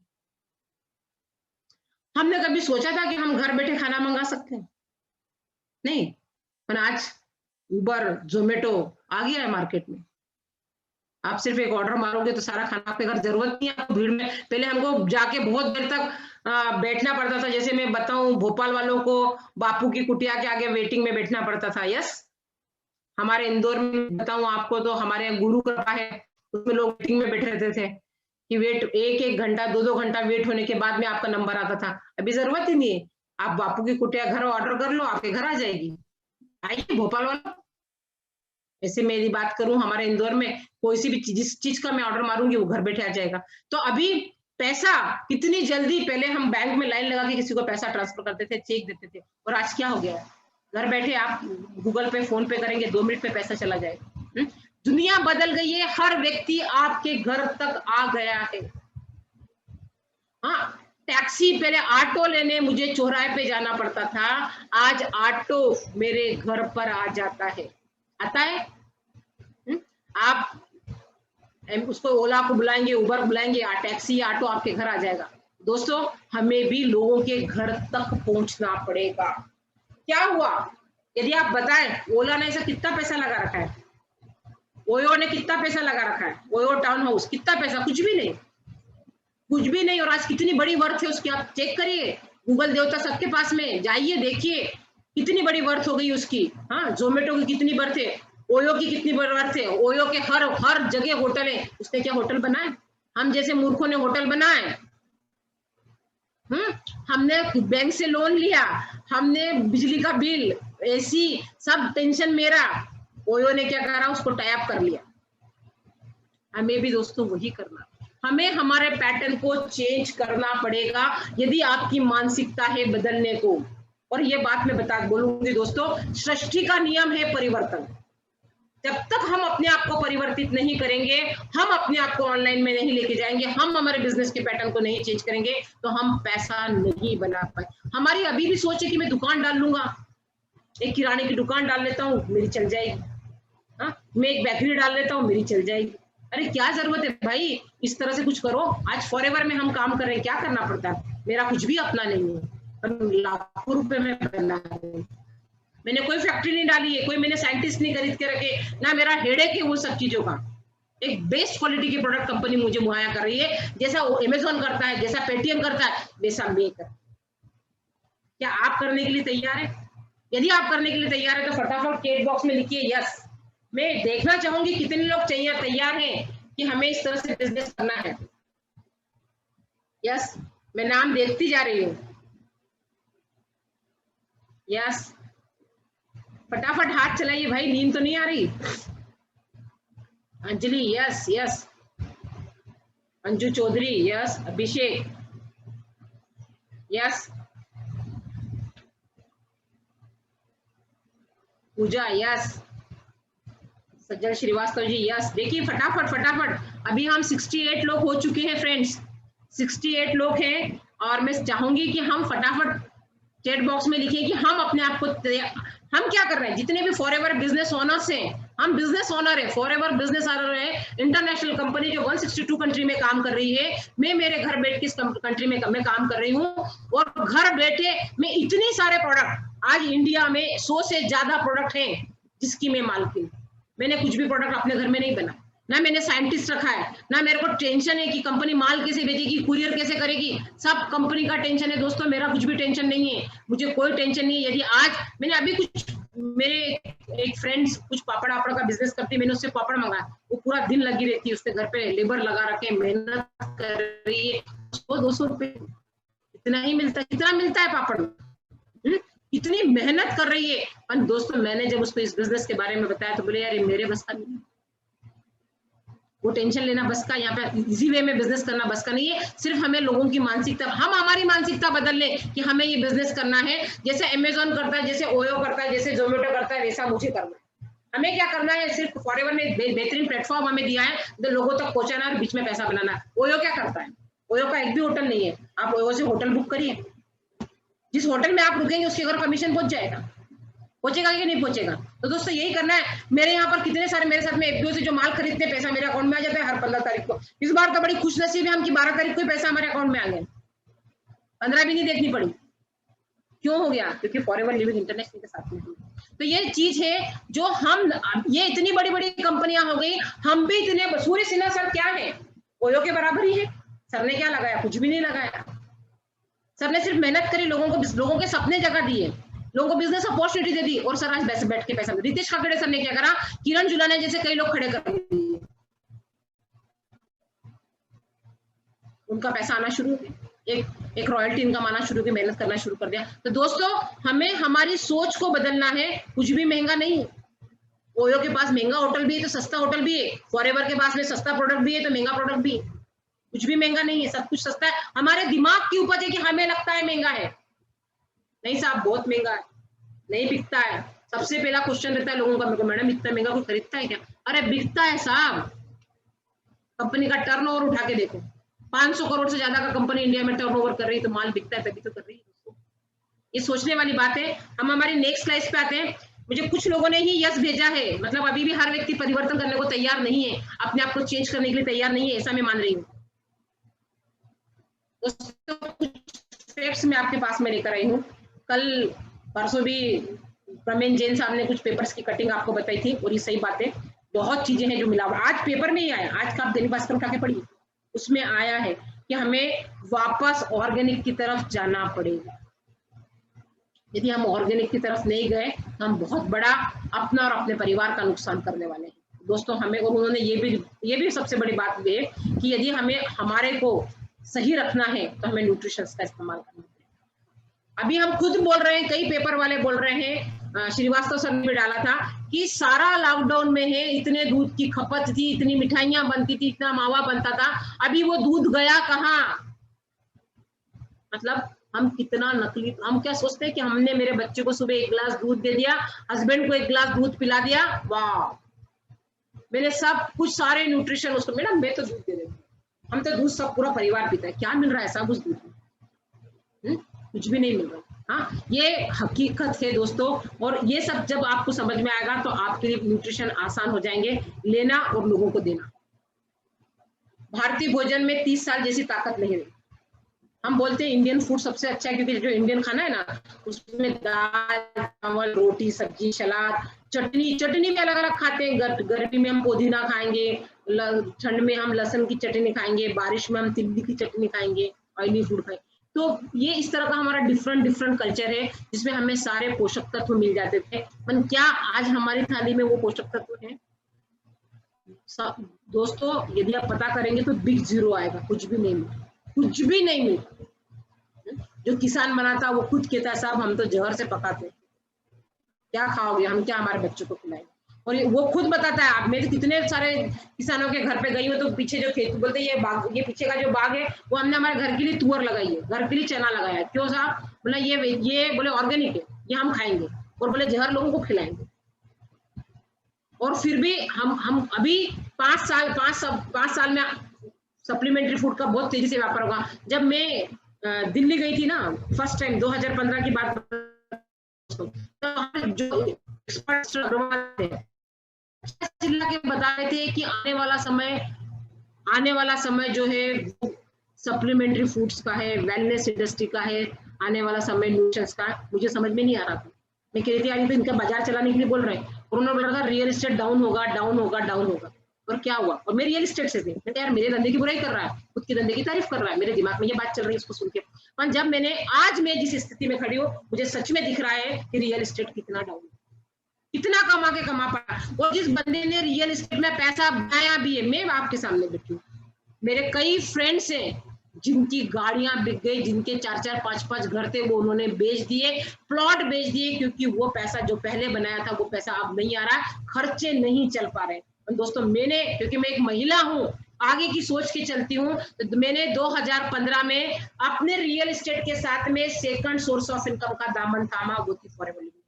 हमने कभी सोचा था कि हम घर बैठे खाना मंगा सकते हैं? नहीं, पर आज उबर जोमेटो आ गया है मार्केट में। आप सिर्फ एक ऑर्डर मारोगे तो सारा खाना आपके घर, जरूरत नहीं है आपको भीड़ में। पहले हमको जाके बहुत देर तक बैठना पड़ता था। जैसे मैं बताऊं, भोपाल वालों को बापू की कुटिया के आगे वेटिंग में बैठना पड़ता था। यस, हमारे इंदौर में बताऊं आपको तो हमारे यहाँ गुरु कृपा है, उसमें लोग वेटिंग में बैठे रहते थे कि वेट 1-1 घंटा 2-2 घंटा वेट होने के बाद में आपका नंबर आता था। अभी जरूरत ही नहीं है, आप बापू की कुटिया घर ऑर्डर कर लो, आपके घर आ जाएगी। आइए भोपाल वालों। ऐसे मेरी बात करूं, हमारे इंदौर में कोई सी भी जिस चीज का मैं ऑर्डर मारूंगी वो घर बैठे आ जाएगा। तो अभी पैसा कितनी जल्दी, पहले हम बैंक में लाइन लगा के किसी को पैसा ट्रांसफर करते थे, चेक देते थे, और आज क्या हो गया है? घर बैठे आप गूगल पे फोन पे करेंगे, 2 मिनट में पैसा चला जाएगा। दुनिया बदल गई है, हर व्यक्ति आपके घर तक आ गया है। हाँ, टैक्सी पहले ऑटो लेने मुझे चौराहे पे जाना पड़ता था, आज ऑटो मेरे घर पर आ जाता है, आता है। आप उसको ओला को बुलाएंगे, उबर बुलाएंगे, टैक्सी ऑटो आपके घर आ जाएगा। दोस्तों, हमें भी लोगों के घर तक पहुंचना पड़ेगा। क्या हुआ यदि आप बताएं, ओला ने ऐसा कितना पैसा लगा रखा है, ओयो ने कितना पैसा लगा रखा है, ओयो टाउन हाउस कितना पैसा, कुछ भी नहीं, कुछ भी नहीं। और आज कितनी बड़ी वर्थ है उसकी, आप चेक करिए, गूगल देवता सबके पास में जाइए, देखिए कितनी बड़ी वर्थ हो गई उसकी। हाँ, जोमेटो की कितनी वर्थ है, ओयो की कितनी बड़ी वर्थ है, ओयो के हर जगह होटल है। उसने क्या होटल बनाए? हम जैसे मूर्खों ने होटल बनाए। हमने बैंक से लोन लिया, हमने बिजली का बिल, एसी, सब टेंशन मेरा। ओयो ने क्या करा? उसको टाई अप कर लिया। हमें भी दोस्तों वही करना, हमें हमारे पैटर्न को चेंज करना पड़ेगा यदि आपकी मानसिकता है बदलने को। और ये बात मैं बोलूंगी दोस्तों, सृष्टि का नियम है परिवर्तन। जब तक हम अपने आप को परिवर्तित नहीं करेंगे, हम अपने आप को ऑनलाइन में नहीं लेके जाएंगे, हम हमारे बिजनेस के पैटर्न को नहीं चेंज करेंगे, तो हम पैसा नहीं बना पाए। हमारी अभी भी सोच है कि मैं दुकान डाल लूंगा, एक किराने की दुकान डाल लेता हूँ, मेरी चल जाएगी। हाँ, मैं एक बेकरी डाल लेता हूँ, मेरी चल जाएगी। अरे क्या जरूरत है भाई, इस तरह से कुछ करो। आज फॉरएवर में हम काम कर रहे हैं, क्या करना पड़ता है? मेरा कुछ भी अपना नहीं है, लाखों रुपए में बना है। मैंने कोई फैक्ट्री नहीं डाली है, कोई मैंने साइंटिस्ट नहीं खरीद के रखे, ना मेरा हेडेक है वो सब चीजों का। एक बेस्ट क्वालिटी की प्रोडक्ट कंपनी मुझे मुहैया कर रही है, जैसा अमेजोन करता है, जैसा पेटीएम करता है, वैसा मैं कर। क्या आप करने के लिए तैयार है? यदि आप करने के लिए तैयार है तो फटाफट चैट बॉक्स में लिखिए यस। मैं देखना चाहूंगी कितने लोग तैयार हैं कि हमें इस तरह से बिजनेस करना है। यस, मैं नाम देखती जा रही हूँ। यस, फटाफट हाथ चलाइए भाई, नींद तो नहीं आ रही। Anjali yes yes, Anju Chaudhary yes, Abhishek yes, Puja yes, Sajjan Shrivastava जी यस। देखिए फटाफट फटाफट, अभी हम 68 लोग हो चुके हैं फ्रेंड्स, 68 लोग हैं। और मैं चाहूंगी कि हम फटाफट चैट बॉक्स में लिखिए कि हम अपने आप को, हम क्या कर रहे हैं। जितने भी फॉरएवर बिजनेस ओनर्स हैं, हम बिजनेस ओनर है, फॉरएवर बिजनेस ओनर है, इंटरनेशनल कंपनी जो 162 कंट्री में काम कर रही है। मैं मेरे घर बैठ के इस कंट्री में मैं काम कर रही हूँ, और घर बैठे मैं इतने सारे प्रोडक्ट, आज इंडिया में 100 से ज्यादा प्रोडक्ट हैं जिसकी मैं मालकिन। मैंने कुछ भी प्रोडक्ट अपने घर में नहीं बना, ना मैंने साइंटिस्ट रखा है, ना मेरे को टेंशन है कि कंपनी माल कैसे भेजेगी, कुरियर कैसे करेगी, सब कंपनी का टेंशन है दोस्तों। मेरा कुछ भी टेंशन नहीं है, मुझे कोई टेंशन नहीं है। यदि आज मैंने अभी कुछ, मेरे एक फ्रेंड्स कुछ पापड़ आपड़ का बिजनेस करती, मैंने उससे पापड़ मंगाया, वो पूरा दिन लगी रहती है, उसके घर पे लेबर लगा रखे, मेहनत कर रही है, उसको 200 रुपए इतना ही मिलता है। कितना मिलता है पापड़ में? इतनी मेहनत कर रही है। और दोस्तों, मैंने जब उसको इस बिजनेस के बारे में बताया तो बोले यार ये मेरे बस का नहीं, वो टेंशन लेना बस का, यहाँ पे इजी वे में बिजनेस करना बस का नहीं है। सिर्फ हमें लोगों की मानसिकता, हम हमारी मानसिकता बदल ले कि हमें ये बिजनेस करना है, जैसे अमेजोन करता है, जैसे ओयो करता है, जैसे जोमेटो करता है, वैसा मुझे करना है। हमें क्या करना है? सिर्फ फॉरएवर ने बेहतरीन प्लेटफॉर्म हमें दिया है, जो लोगों तक पहुंचाना और बीच में पैसा बनाना है। ओयो क्या करता है? ओयो का एक भी होटल नहीं है। आप ओयो से होटल बुक करिए, जिस होटल में आप रुकेंगे उसके घर कमीशन पहुंच जाएगा, पहुंचेगा कि नहीं पहुंचेगा? तो दोस्तों यही करना है। मेरे यहाँ पर कितने सारे मेरे साथ में एफपीओ से जो माल खरीदते हैं, पैसा मेरे अकाउंट में आ जाता है हर 15 तारीख को। इस बार तो बड़ी खुशनसीब है हम कि 12 तारीख को पैसा हमारे अकाउंट में आ गया, 15 भी नहीं देखनी पड़ी। क्यों हो गया? क्योंकि फॉरएवर लिविंग इंटरनेशनल के साथ में। तो ये चीज है जो हम, ये इतनी बड़ी बड़ी कंपनियां हो गई, हम भी इतने। सूर्य सिन्हा सर क्या है? ओयो के बराबर ही है। सर ने क्या लगाया? कुछ भी नहीं लगाया। सर ने सिर्फ मेहनत करी, लोगों के सपने जगह दिए, लोगों को बिजनेस अपॉर्चुनिटी दे दी, और सर आज बैठ के पैसा। रितेश काकड़े सर ने क्या करा? किरण जुलाने जैसे कई लोग खड़े कर दिए, उनका पैसा आना शुरू हो गया, एक रॉयल्टी इनकम आना शुरू हो गई, मेहनत करना शुरू कर दिया। तो दोस्तों, हमें हमारी सोच को बदलना है। कुछ भी महंगा नहीं है। ओयो के पास महंगा होटल भी है तो सस्ता होटल भी है, फॉरएवर के पास में सस्ता प्रोडक्ट भी है तो महंगा प्रोडक्ट भी है। कुछ भी महंगा नहीं है, सब कुछ सस्ता है। हमारे दिमाग की उपज है कि हमें लगता है महंगा है। नहीं साहब, बहुत महंगा है, नहीं बिकता है। सबसे पहला क्वेश्चन रहता है लोगों का, मेरे को, मैडम इतना महंगा कोई खरीदता है क्या? अरे बिकता है साहब, कंपनी का टर्नओवर उठा के देखो, 500 करोड़ से ज्यादा का कंपनी इंडिया में टर्नओवर कर रही है, तो माल बिकता है तभी तो कर रही है दोस्तों। ये सोचने वाली बात है। हम हमारी नेक्स्ट स्लाइड पे आते हैं। मुझे कुछ लोगों ने ही यस भेजा है, मतलब अभी भी हर व्यक्ति परिवर्तन करने को तैयार नहीं है, अपने आप को चेंज करने के लिए तैयार नहीं है, ऐसा मैं मान रही हूँ दोस्तों। कुछ फैक्ट्स मैं आपके पास में लेकर आई हूँ। कल परसों भी प्रमेन जैन साहब ने कुछ पेपर्स की कटिंग आपको बताई थी, और ये सही बात है, बहुत चीजें हैं जो मिलावट। आज पेपर में ही आया, आज का आप दैनिक भास्कर उठा के पढ़िए, उसमें आया है कि हमें वापस ऑर्गेनिक की तरफ जाना पड़ेगा। यदि हम ऑर्गेनिक की तरफ नहीं गए तो हम बहुत बड़ा अपना और अपने परिवार का नुकसान करने वाले हैं दोस्तों। हमें, और उन्होंने ये भी सबसे बड़ी बात है कि यदि हमें हमारे को सही रखना है तो हमें न्यूट्रिशन का इस्तेमाल करना है। अभी हम खुद बोल रहे हैं, कई पेपर वाले बोल रहे हैं, श्रीवास्तव सर ने भी डाला था कि सारा लॉकडाउन में है, इतने दूध की खपत थी, इतनी मिठाइयां बनती थी, इतना मावा बनता था, अभी वो दूध गया कहाँ? मतलब हम कितना नकली, हम क्या सोचते हैं कि हमने मेरे बच्चे को सुबह 1 गिलास दूध दे दिया, हस्बैंड को 1 गिलास दूध पिला दिया, वाह मैंने सब कुछ, सारे न्यूट्रिशन उसको, मैडम मैं तो दूध दे देती हूँ, हम तो दूध सब पूरा परिवार पीता है, क्या मिल रहा है सब उस दूध में? कुछ भी नहीं मिल रहा। हाँ, ये हकीकत है दोस्तों, और ये सब जब आपको समझ में आएगा तो आपके लिए न्यूट्रिशन आसान हो जाएंगे लेना और लोगों को देना। भारतीय भोजन में 30 साल जैसी ताकत नहीं रही। हम बोलते हैं इंडियन फूड सबसे अच्छा है, क्योंकि जो इंडियन खाना है ना, उसमें दाल चावल रोटी सब्जी सलाद चटनी भी अलग अलग खाते हैं। गर्मी में हम पुदीना खाएंगे, ठंड में हम लहसुन की चटनी खाएंगे, बारिश में हम तिल्ली की चटनी खाएंगे, ऑयली फूड खाएंगे। तो ये इस तरह का हमारा डिफरेंट कल्चर है, जिसमें हमें सारे पोषक तत्व मिल जाते थे। पर क्या आज हमारी थाली में वो पोषक तत्व है दोस्तों? यदि आप पता करेंगे तो बिग जीरो आएगा, कुछ भी नहीं मिला, कुछ भी नहीं मिला। जो किसान बनाता वो खुद कहता है साहब हम तो जहर से पकाते, क्या खाओगे, हम क्या हमारे बच्चों को खिलाएंगे? और वो खुद बताता है। आप, मैं तो कितने सारे किसानों के घर पे गई हूँ, तो पीछे जो खेत, बोलते ये बाग, ये पीछे का जो बाग है वो हमने हमारे घर के लिए तुअर लगाई है, घर के लिए चना लगाया है। क्यों साहब? बोला ये बोले ऑर्गेनिक है, ये हम खाएंगे, और बोले जहर लोगों को खिलाएंगे। और फिर भी हम अभी 5 साल में सप्लीमेंट्री फूड का बहुत तेजी से व्यापार होगा। जब मैं दिल्ली गई थी ना फर्स्ट टाइम 2015 की बात, तो जो एक्सपर्ट्स चिल्ला के बता रहे थे कि आने वाला समय जो है सप्लीमेंट्री फूड्स का है, वेलनेस इंडस्ट्री का है, आने वाला समय न्यूट्रिशंस का। मुझे समझ में नहीं आ रहा था, मैं कह रही थी यार तो इनका बाजार चलाने के लिए बोल रहे हैं, और उन्होंने बोल रहा था रियल एस्टेट डाउन होगा। और क्या हुआ? और मैं रियल एस्टेट से थी, मैं यार मेरे धंधे की बुराई कर रहा है, खुद के धंधे की तारीफ कर रहा है, मेरे दिमाग में ये बात चल रही है इसको सुन के। पर जब आज मैं जिस स्थिति में खड़ी हूँ, मुझे सच में दिख रहा है कि रियल एस्टेट कितना डाउन, कितना कमा पाया। और जिस बंदे ने रियल एस्टेट में पैसा बनाया भी है, मैं आपके सामने बैठी हूँ, मेरे कई फ्रेंड्स हैं जिनकी गाड़ियां बिक गई, जिनके 4-4, 5-5 घर थे वो उन्होंने बेच दिए, प्लॉट बेच दिए, क्योंकि वो पैसा जो पहले बनाया था वो पैसा अब नहीं आ रहा, खर्चे नहीं चल पा रहे। दोस्तों मैंने, क्योंकि मैं एक महिला हूँ, आगे की सोच के चलती हूँ, तो मैंने 2015 में अपने रियल एस्टेट के साथ में सेकंड सोर्स ऑफ इनकम का दामन थामा, वो थी फॉरेवर लिविंग।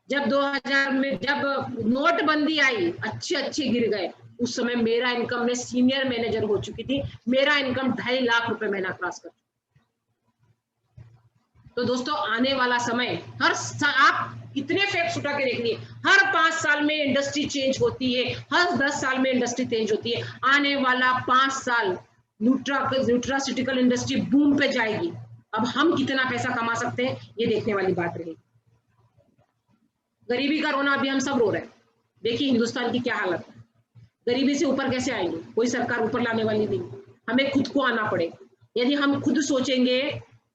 जब 2000 में जब नोटबंदी आई, अच्छे गिर गए, उस समय मेरा इनकम, में सीनियर मैनेजर हो चुकी थी, मेरा इनकम 2.5 लाख रुपए महीना क्रॉस कर। तो दोस्तों आने वाला समय, आप इतने फैक्ट्स उठा के देख लिए, हर 5 साल में इंडस्ट्री चेंज होती है, हर 10 साल में इंडस्ट्री चेंज होती है। आने वाला 5 साल न्यूट्रास्यूटिकल इंडस्ट्री बूम पे जाएगी। अब हम कितना पैसा कमा सकते हैं ये देखने वाली बात रहेगी। गरीबी का रोना अभी हम सब रो रहे हैं, देखिए हिंदुस्तान की क्या हालत है। गरीबी से ऊपर कैसे आएंगे? कोई सरकार ऊपर लाने वाली नहीं, हमें खुद को आना पड़ेगा। यदि हम खुद सोचेंगे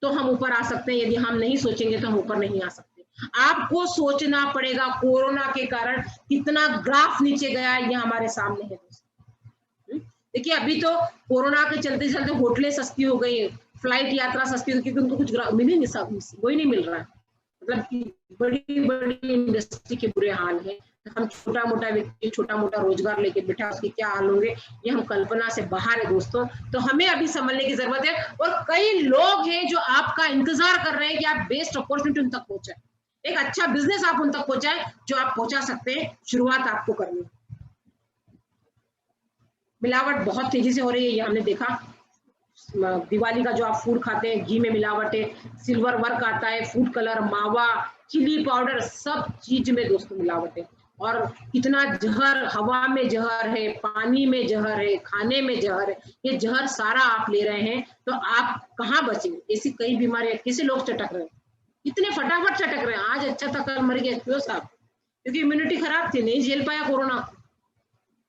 तो हम ऊपर आ सकते हैं, यदि हम नहीं सोचेंगे तो हम ऊपर नहीं आ सकते। आपको सोचना पड़ेगा। कोरोना के कारण कितना ग्राफ नीचे गया ये हमारे सामने है दोस्तों। देखिए अभी तो कोरोना के चलते चलते होटलें सस्ती हो गई, फ्लाइट यात्रा सस्ती हो गई, क्योंकि उनको कुछ मिल ही नहीं, वही नहीं मिल रहा है। मतलब बड़ी इंडस्ट्री के बुरे हाल है। हम छोटा मोटा व्यक्ति छोटा मोटा रोजगार लेके बैठा, उसके क्या हाल होंगे ये हम कल्पना से बाहर है दोस्तों। तो हमें अभी समझने की जरूरत है, और कई लोग हैं जो आपका इंतजार कर रहे हैं कि आप बेस्ट अपॉर्चुनिटी उन तक पहुंचे। एक अच्छा बिजनेस आप उन तक पहुंचाए जो आप पहुंचा सकते हैं, शुरुआत आपको करनी है। मिलावट बहुत तेजी से हो रही है, ये हमने देखा। दिवाली का जो आप फूड खाते हैं, घी में मिलावट है, सिल्वर वर्क आता है, फूड कलर, मावा, चिली पाउडर, सब चीज में दोस्तों मिलावट है। और इतना जहर, हवा में जहर है, पानी में जहर है, खाने में जहर है, ये जहर सारा आप ले रहे हैं, तो आप कहाँ बचेंगे? ऐसी कई बीमारियां, कैसे लोग चटक रहे हैं, इतने फटाफट चटक रहे हैं, आज अच्छा था कल मर गया, क्यों साहब? क्योंकि इम्यूनिटी खराब थी, नहीं झेल पाया कोरोना।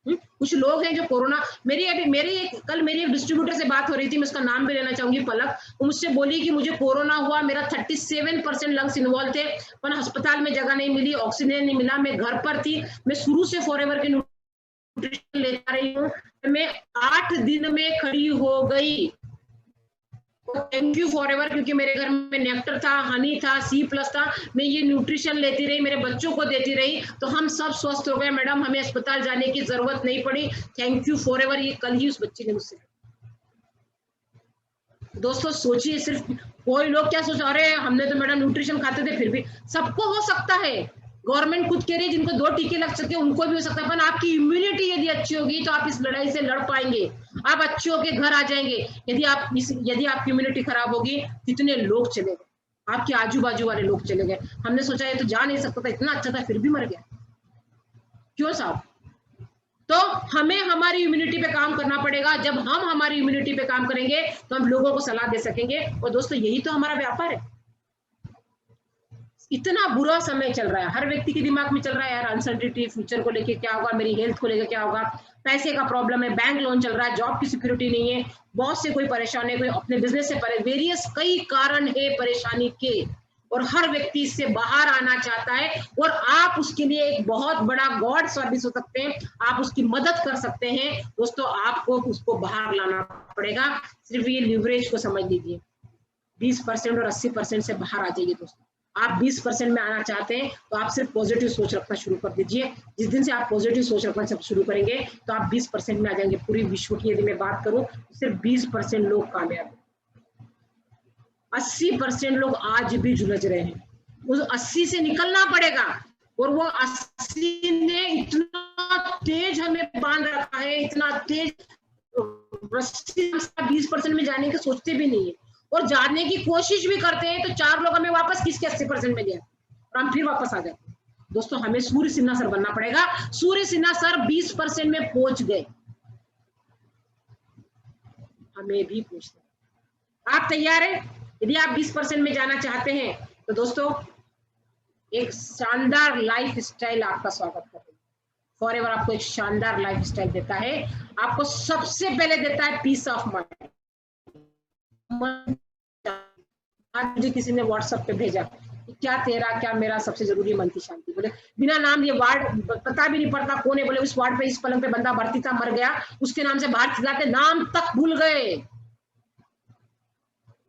कुछ लोग हैं जो कोरोना, कल मेरी एक डिस्ट्रीब्यूटर से बात हो रही थी, मैं उसका नाम भी लेना चाहूंगी, पलक। वो मुझसे बोली कि मुझे कोरोना हुआ, मेरा 37% लंग्स इन्वॉल्व थे, पर अस्पताल में जगह नहीं मिली, ऑक्सीजन नहीं मिला, मैं घर पर थी, मैं शुरू से फॉरएवर के न्यूट्रिशन लेता रही हूँ, मैं 8 दिन में खड़ी हो गई। थैंक यू फॉरएवर, क्योंकि मेरे घर में नेक्टर था, हनी था, C+ था, मैं ये न्यूट्रिशन लेती रही, मेरे बच्चों को देती रही, तो हम सब स्वस्थ हो गए मैडम, हमें अस्पताल जाने की जरूरत नहीं पड़ी। थैंक यू फॉरएवर, ये कल ही उस बच्ची ने मुझसे। दोस्तों सोचिए, सिर्फ कोई लोग क्या सोच, अरे हमने तो मैडम न्यूट्रिशन खाते थे फिर भी। सबको हो सकता है, गवर्नमेंट खुद कह रही है जिनको 2 टीके लग सके उनको भी हो सकता है, पर आपकी इम्यूनिटी यदि अच्छी होगी तो आप इस लड़ाई से लड़ पाएंगे, आप अच्छे होके घर आ जाएंगे। यदि आपकी इम्यूनिटी खराब होगी, कितने लोग चले गए, आपके आजू बाजू वाले लोग चले गए, हमने सोचा ये तो जा नहीं सकता था, इतना अच्छा था, फिर भी मर गया, क्यों साहब? तो हमें हमारी इम्यूनिटी पे काम करना पड़ेगा। जब हम हमारी इम्यूनिटी पे काम करेंगे तो हम लोगों को सलाह दे सकेंगे। और दोस्तों यही तो हमारा व्यापार है। इतना बुरा समय चल रहा है, हर व्यक्ति के दिमाग में चल रहा है यार, अनसर्टिनिटी, फ्यूचर को लेके क्या होगा, मेरी हेल्थ को लेके क्या होगा, पैसे का प्रॉब्लम है, बैंक लोन चल रहा है, जॉब की सिक्योरिटी नहीं है, बॉस से कोई परेशानी है, कोई अपने बिजनेस से वेरियस कई कारण है परेशानी के, और हर व्यक्ति इससे बाहर आना चाहता है, और आप उसके लिए एक बहुत बड़ा गॉड सर्विस हो सकते हैं, आप उसकी मदद कर सकते हैं। दोस्तों आपको उसको बाहर लाना पड़ेगा, सिर्फ ये लिवरेज को समझ लीजिए, 20% और 80% से बाहर आ जाइए दोस्तों। आप 20% में आना चाहते हैं तो आप सिर्फ पॉजिटिव सोच रखना शुरू कर दीजिए। जिस दिन से आप पॉजिटिव सोच रखना सब शुरू करेंगे तो आप 20% में आ जाएंगे। पूरी विश्व की यदि मैं बात करूं तो सिर्फ 20% लोग कामयाब हैं, 80% लोग आज भी झुलझ रहे हैं, उस 80 से निकलना पड़ेगा। और वो 80 ने इतना तेज हमें बांध रखा है, इतना तेज, 20% में जाने के सोचते भी नहीं है, और जाने की कोशिश भी करते हैं तो 4 लोग हमें वापस किसके 80% में गए और हम फिर वापस आ जाते हैं। दोस्तों हमें सूर्य सिन्हा सर बनना पड़ेगा। सूर्य सिन्हा सर 20% में पहुंच गए, हमें भी पहुंचना। आप तैयार हैं? यदि आप 20% में जाना चाहते हैं तो दोस्तों एक शानदार लाइफ स्टाइल आपका स्वागत करते हैं। फॉरएवर आपको एक शानदार लाइफ स्टाइल देता है, आपको सबसे पहले देता है पीस ऑफ माइंड। आज मुझे किसी ने व्हाट्सएप पे भेजा, क्या तेरा क्या मेरा सबसे जरूरी मन की शांति, बोले बिना नाम लिए, वार्ड पता भी नहीं पड़ता कौन है, बोले उस वार्ड पे इस पलंग पे बंदा भर्ती था, मर गया, उसके नाम से बाहर खिलाते, नाम तक भूल गए,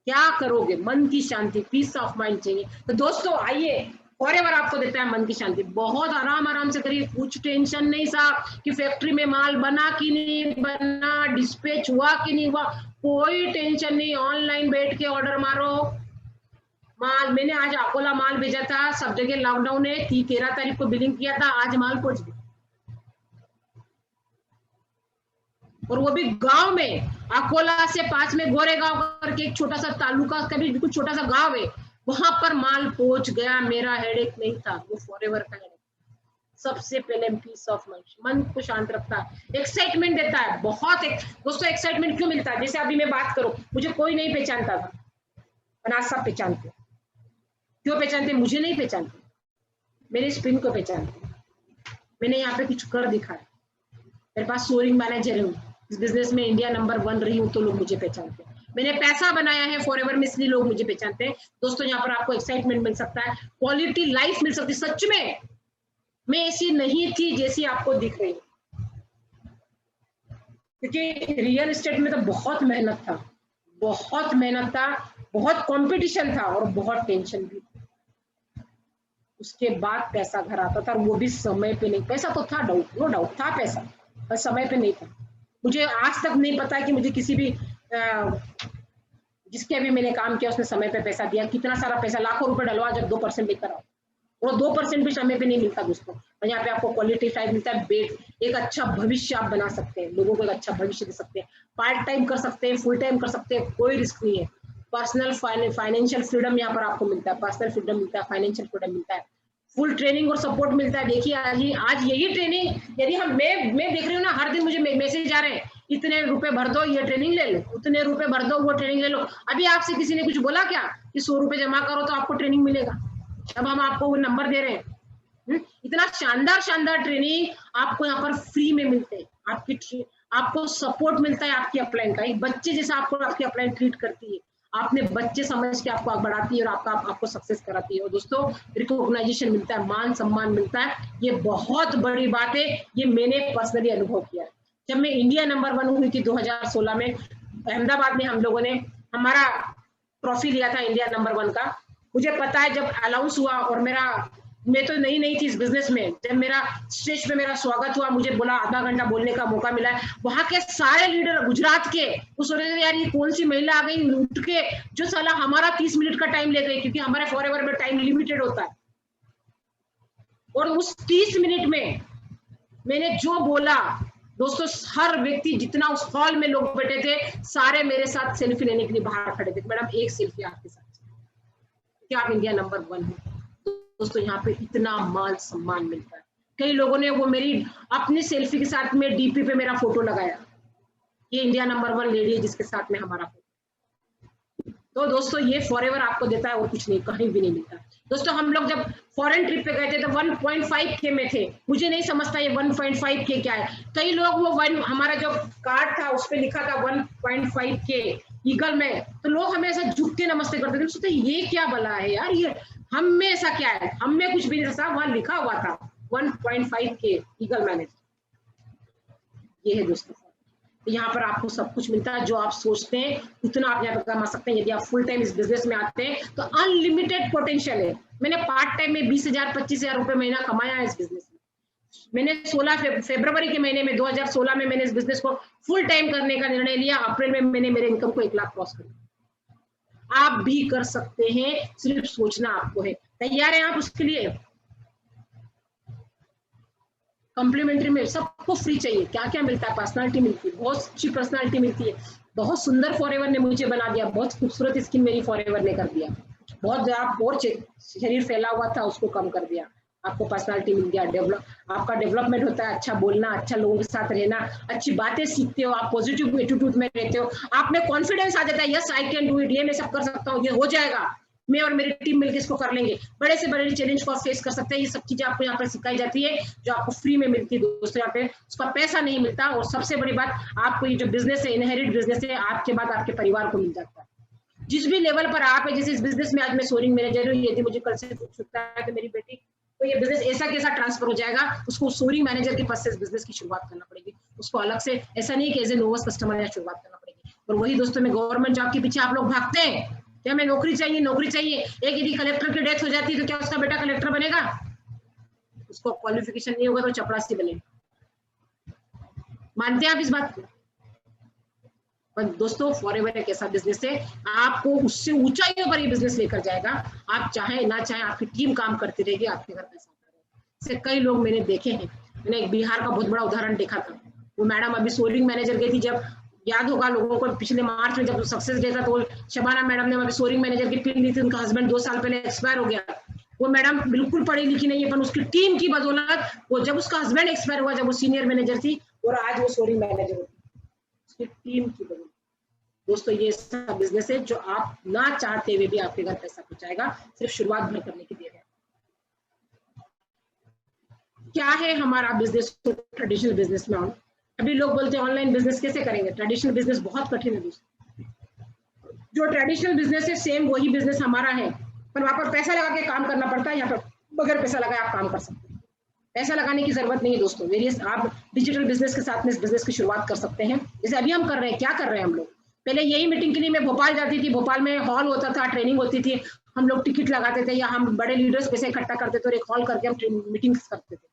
क्या करोगे? मन की शांति, पीस ऑफ माइंड चाहिए। तो दोस्तों आइए, फॉरएवर आपको देता है मन की शांति। बहुत आराम आराम से करिए, कुछ टेंशन नहीं साहब कि फैक्ट्री में माल बना कि नहीं बना, डिस्पैच हुआ कि नहीं हुआ, कोई टेंशन नहीं। ऑनलाइन बैठ के ऑर्डर मारो माल। मैंने आज अकोला माल भेजा था, सब जगह लॉकडाउन है, 13 तारीख को बिलिंग किया था, आज माल पहुंच गया, और वो भी गांव में। अकोला से पास में गोरेगांव करके एक छोटा सा तालुका का भी बिल्कुल छोटा सा गांव है, वहां पर माल पहुंच गया। मेरा हेडेक नहीं था, वो फॉरएवर का हेडेक। सबसे पहले पीस ऑफ माइंड, मन को शांत रखता है, एक्साइटमेंट देता है बहुत। दोस्तों एक्साइटमेंट क्यों मिलता है? जैसे अभी मैं बात करूं, मुझे कोई नहीं पहचानता था, पर आज सब पहचानते। क्यों पहचानते? मुझे नहीं पहचानते, मेरे स्पिन को पहचानते। मैंने यहाँ पे कुछ कर दिखाया, मेरे पास सोरिंग मैनेजर हूँ, इस बिजनेस में इंडिया नंबर 1 रही हूँ, तो लोग मुझे पहचानते हैं। मैंने पैसा बनाया है फॉरएवर में, इसलिए लोग मुझे पहचानते हैं। दोस्तों यहाँ पर आपको एक्साइटमेंट मिल सकता है, क्वालिटी लाइफ मिल सकती है। सच में मैं ऐसी नहीं थी जैसी आपको दिख रही, क्योंकि रियल एस्टेट में तो बहुत मेहनत था, बहुत मेहनत था, बहुत कंपटीशन था, और बहुत टेंशन भी। उसके बाद पैसा घर आता था, और वो भी समय पे नहीं। पैसा तो था, डाउट नो डाउट था पैसा, पर समय पे नहीं था। मुझे आज तक नहीं पता कि मुझे किसी भी जिसके भी मैंने काम किया उसने समय पे पैसा दिया। कितना सारा पैसा, लाखों रुपए डलवा, जब 2% लेकर आओ, और 2% भी समय पे नहीं मिलता दोस्तों। और यहाँ पे आपको क्वालिटी टाइम मिलता है, एक अच्छा भविष्य आप बना सकते हैं, लोगों को एक अच्छा भविष्य दे सकते हैं, पार्ट टाइम कर सकते हैं, फुल टाइम कर सकते हैं, कोई रिस्क नहीं है। पर्सनल फाइनेंशियल फ्रीडम यहाँ पर आपको मिलता है, पर्सनल फ्रीडम मिलता है, फाइनेंशियल फ्रीडम मिलता है, फुल ट्रेनिंग और सपोर्ट मिलता है। देखिए आज यही ट्रेनिंग यदि हम मैं देख रही हूँ ना, हर दिन मुझे मैसेज आ रहे हैं, इतने रुपए भर दो ये ट्रेनिंग ले लो, उतने रुपए भर दो वो ट्रेनिंग ले लो। अभी आपसे किसी ने कुछ बोला क्या कि 100 रुपए जमा करो तो आपको ट्रेनिंग मिलेगा? अब हम आपको वो नंबर दे रहे हैं। इतना शानदार ट्रेनिंग आपको यहाँ पर फ्री में मिलते हैं, आपको सपोर्ट मिलता है आपकी अपलाइन का, एक बच्चे जैसा आपको आपकी अपलाइन ट्रीट करती है, आपने बच्चे समझ के आपको बढ़ाती है और आपको सक्सेस कराती है। और दोस्तों रिकॉग्नाइजेशन मिलता है, मान सम्मान मिलता है, ये बहुत बड़ी बात है, ये मैंने पर्सनली अनुभव किया है। जब मैं इंडिया नंबर 1 हुई थी 2016 में अहमदाबाद में, हम लोगों ने हमारा ट्रॉफी लिया था इंडिया नंबर 1 का। मुझे पता है जब अनाउंस हुआ और मैं तो नई थी इस बिजनेस में, जब मेरा स्टेज पे मेरा स्वागत हुआ, मुझे बोला आधा घंटा बोलने का मौका मिला है, वहां के सारे लीडर गुजरात के वो सोच रहे थे यार ये कौन सी महिला आ गई उठ के जो साला हमारा 30 मिनट का टाइम ले गई, क्योंकि हमारे फॉरएवर में टाइम लिमिटेड होता है। और उस 30 मिनट में मैंने जो बोला दोस्तों, हर व्यक्ति जितना उस हॉल में लोग बैठे थे सारे मेरे साथ सेल्फी लेने के लिए बाहर खड़े थे। मैडम एक सेल्फी आपके साथ, क्या आप इंडिया नंबर 1 हो। दोस्तों यहाँ पे इतना मान सम्मान मिलता है। कई लोगों ने वो मेरी अपनी सेल्फी के साथ में डीपी पे मेरा फोटो लगाया, ये इंडिया नंबर 1 लेडी है जिसके साथ में हमारा फोटो। तो दोस्तों ये फॉरएवर आपको देता है और कुछ नहीं, कहीं भी नहीं मिलता। दोस्तों हम लोग जब फॉरेन ट्रिप पे गए थे तो 1.5K में थे, मुझे नहीं समझता ये 1.5K क्या है। कई लोग वो हमारा जो कार्ड था उस पर लिखा था 1.5K ईगल में, तो लोग हमें ऐसा झुक के नमस्ते करते थे, सोचते ये क्या भला है यार, ये हम में ऐसा क्या है, हम में कुछ भी नहीं था, वहां लिखा हुआ था 1.5K ईगल मैनेजर। ये है दोस्तों, यहाँ पर आपको सब कुछ मिलता है, जो आप सोचते हैं उतना आप यहाँ पर कमा सकते हैं। यदि आप फुल टाइम इस बिजनेस में आते हैं तो अनलिमिटेड पोटेंशियल है। मैंने पार्ट टाइम में 20,000 25,000 रुपए महीना कमाया है इस बिजनेस में। मैंने 16 फरवरी के महीने में 2016 में मैंने इस बिजनेस को फुल टाइम करने का निर्णय लिया। अप्रैल में मैंने मेरे इनकम को 1 लाख क्रॉस कर दिया। आप भी कर सकते हैं, सिर्फ सोचना आपको है। तैयार है आप उसके लिए? कॉम्प्लीमेंट्री में सबको फ्री चाहिए। क्या क्या मिलता है? पर्सनालिटी मिलती है, बहुत अच्छी पर्सनालिटी मिलती है, बहुत सुंदर फॉरएवर ने मुझे बना दिया, बहुत खूबसूरत स्किन मेरी फॉरएवर ने कर दिया, बहुत शरीर फैला हुआ था उसको कम कर दिया, आपको पर्सनालिटी मिल गया, आपका डेवलपमेंट होता है, अच्छा बोलना, अच्छा लोगों के साथ रहना, अच्छी बातें सीखते हो, आप पॉजिटिव एटीट्यूड में रहते हो, आप में कॉन्फिडेंस आ जाता है, yes I can do it, ये मैं सब कर सकता हूँ, ये हो जाएगा, मैं और मेरी टीम मिलकर इसको कर लेंगे। बड़े से बड़े चैलेंज को आप फेस कर सकते हैं। ये सब चीजें आपको यहाँ पर सिखाई जाती है जो आपको फ्री में मिलती है दोस्तों। यहाँ पे उसका पैसा नहीं मिलता। और सबसे बड़ी बात, आपको ये जो बिजनेस है, इनहेरिट बिजनेस है, आपके बाद आपके परिवार को मिल जाता है। जिस भी लेवल पर आप है, जैसे इस बिजनेस में आज मैं सोरिंग मैनेजर हूँ, यदि मुझे कल से सकता है कि मेरी बेटी तो ये बिजनेस ऐसा कैसा ट्रांसफर हो जाएगा, उसको सोरिंग मैनेजर के पास से इस बिजनेस की शुरुआत करना पड़ेगी। उसको अलग से ऐसा नहीं कि एज ए नोवस कस्टमर या शुरुआत करना पड़ेगी। और वही दोस्तों में गवर्नमेंट जॉब के पीछे आप लोग भागते हैं, क्या हमें नौकरी चाहिए, नौकरी चाहिए। एक यदि कलेक्टर की डेथ हो जाती है तो क्या उसका बेटा कलेक्टर बनेगा? उसको क्वालिफिकेशन नहीं होगा तो चपरासी बनेगा। मानते हैं आप इस बात को? पर दोस्तों फॉरएवर एक ऐसा बिजनेस है, आपको उससे ऊंचाइयों पर ये बिजनेस लेकर जाएगा। आप चाहे ना चाहे, आपकी टीम काम करती रहेगी, आपके घर पैसा आता रहेगा। इससे कई लोग मैंने देखे हैं। मैंने एक बिहार का बहुत बड़ा उदाहरण देखा था। वो मैडम अभी सोरिंग मैनेजर गई थी, जब याद होगा लोगों को, पिछले मार्च में जब सक्सेस डे था तो शबाना मैडम ने सोरिंग मैनेजर की पिन ली थी। उनका हस्बैंड 2 साल पहले एक्सपायर हो गया। वो मैडम बिल्कुल पढ़ी लिखी नहीं है, पर उसकी टीम की बदौलत वो, जब उसका हस्बैंड एक्सपायर हुआ, जब वो सीनियर मैनेजर थी और आज वो सोरिंग मैनेजर होती, उसकी टीम की बदौलत। दोस्तों ये ऐसा बिजनेस है जो आप ना चाहते हुए भी आपके घर पैसा पहुंचाएगा, सिर्फ शुरुआत भर करने की देर है। क्या है हमारा बिजनेस ट्रेडिशनल बिजनेस में? अभी लोग बोलते हैं ऑनलाइन बिजनेस कैसे करेंगे? ट्रेडिशनल बिजनेस बहुत कठिन है दोस्तों। जो ट्रेडिशनल बिजनेस है सेम वही बिजनेस हमारा है, पर वहां पर पैसा लगा के काम करना पड़ता है। यहाँ पर बगैर पैसा लगाए आप काम कर सकते हैं। पैसा लगाने की जरूरत नहीं है दोस्तों। वेरियस आप डिजिटल बिजनेस के साथ में इस बिजनेस की शुरुआत कर सकते हैं। जैसे अभी हम कर रहे हैं, क्या कर रहे हैं हम लोग? पहले यही मीटिंग के लिए मैं भोपाल जाती थी, भोपाल में हॉल होता था, ट्रेनिंग होती थी, हम लोग टिकट लगाते थे या हम बड़े लीडर्स पैसे इकट्ठा करते थे और एक हॉल करके हम मीटिंग्स करते थे,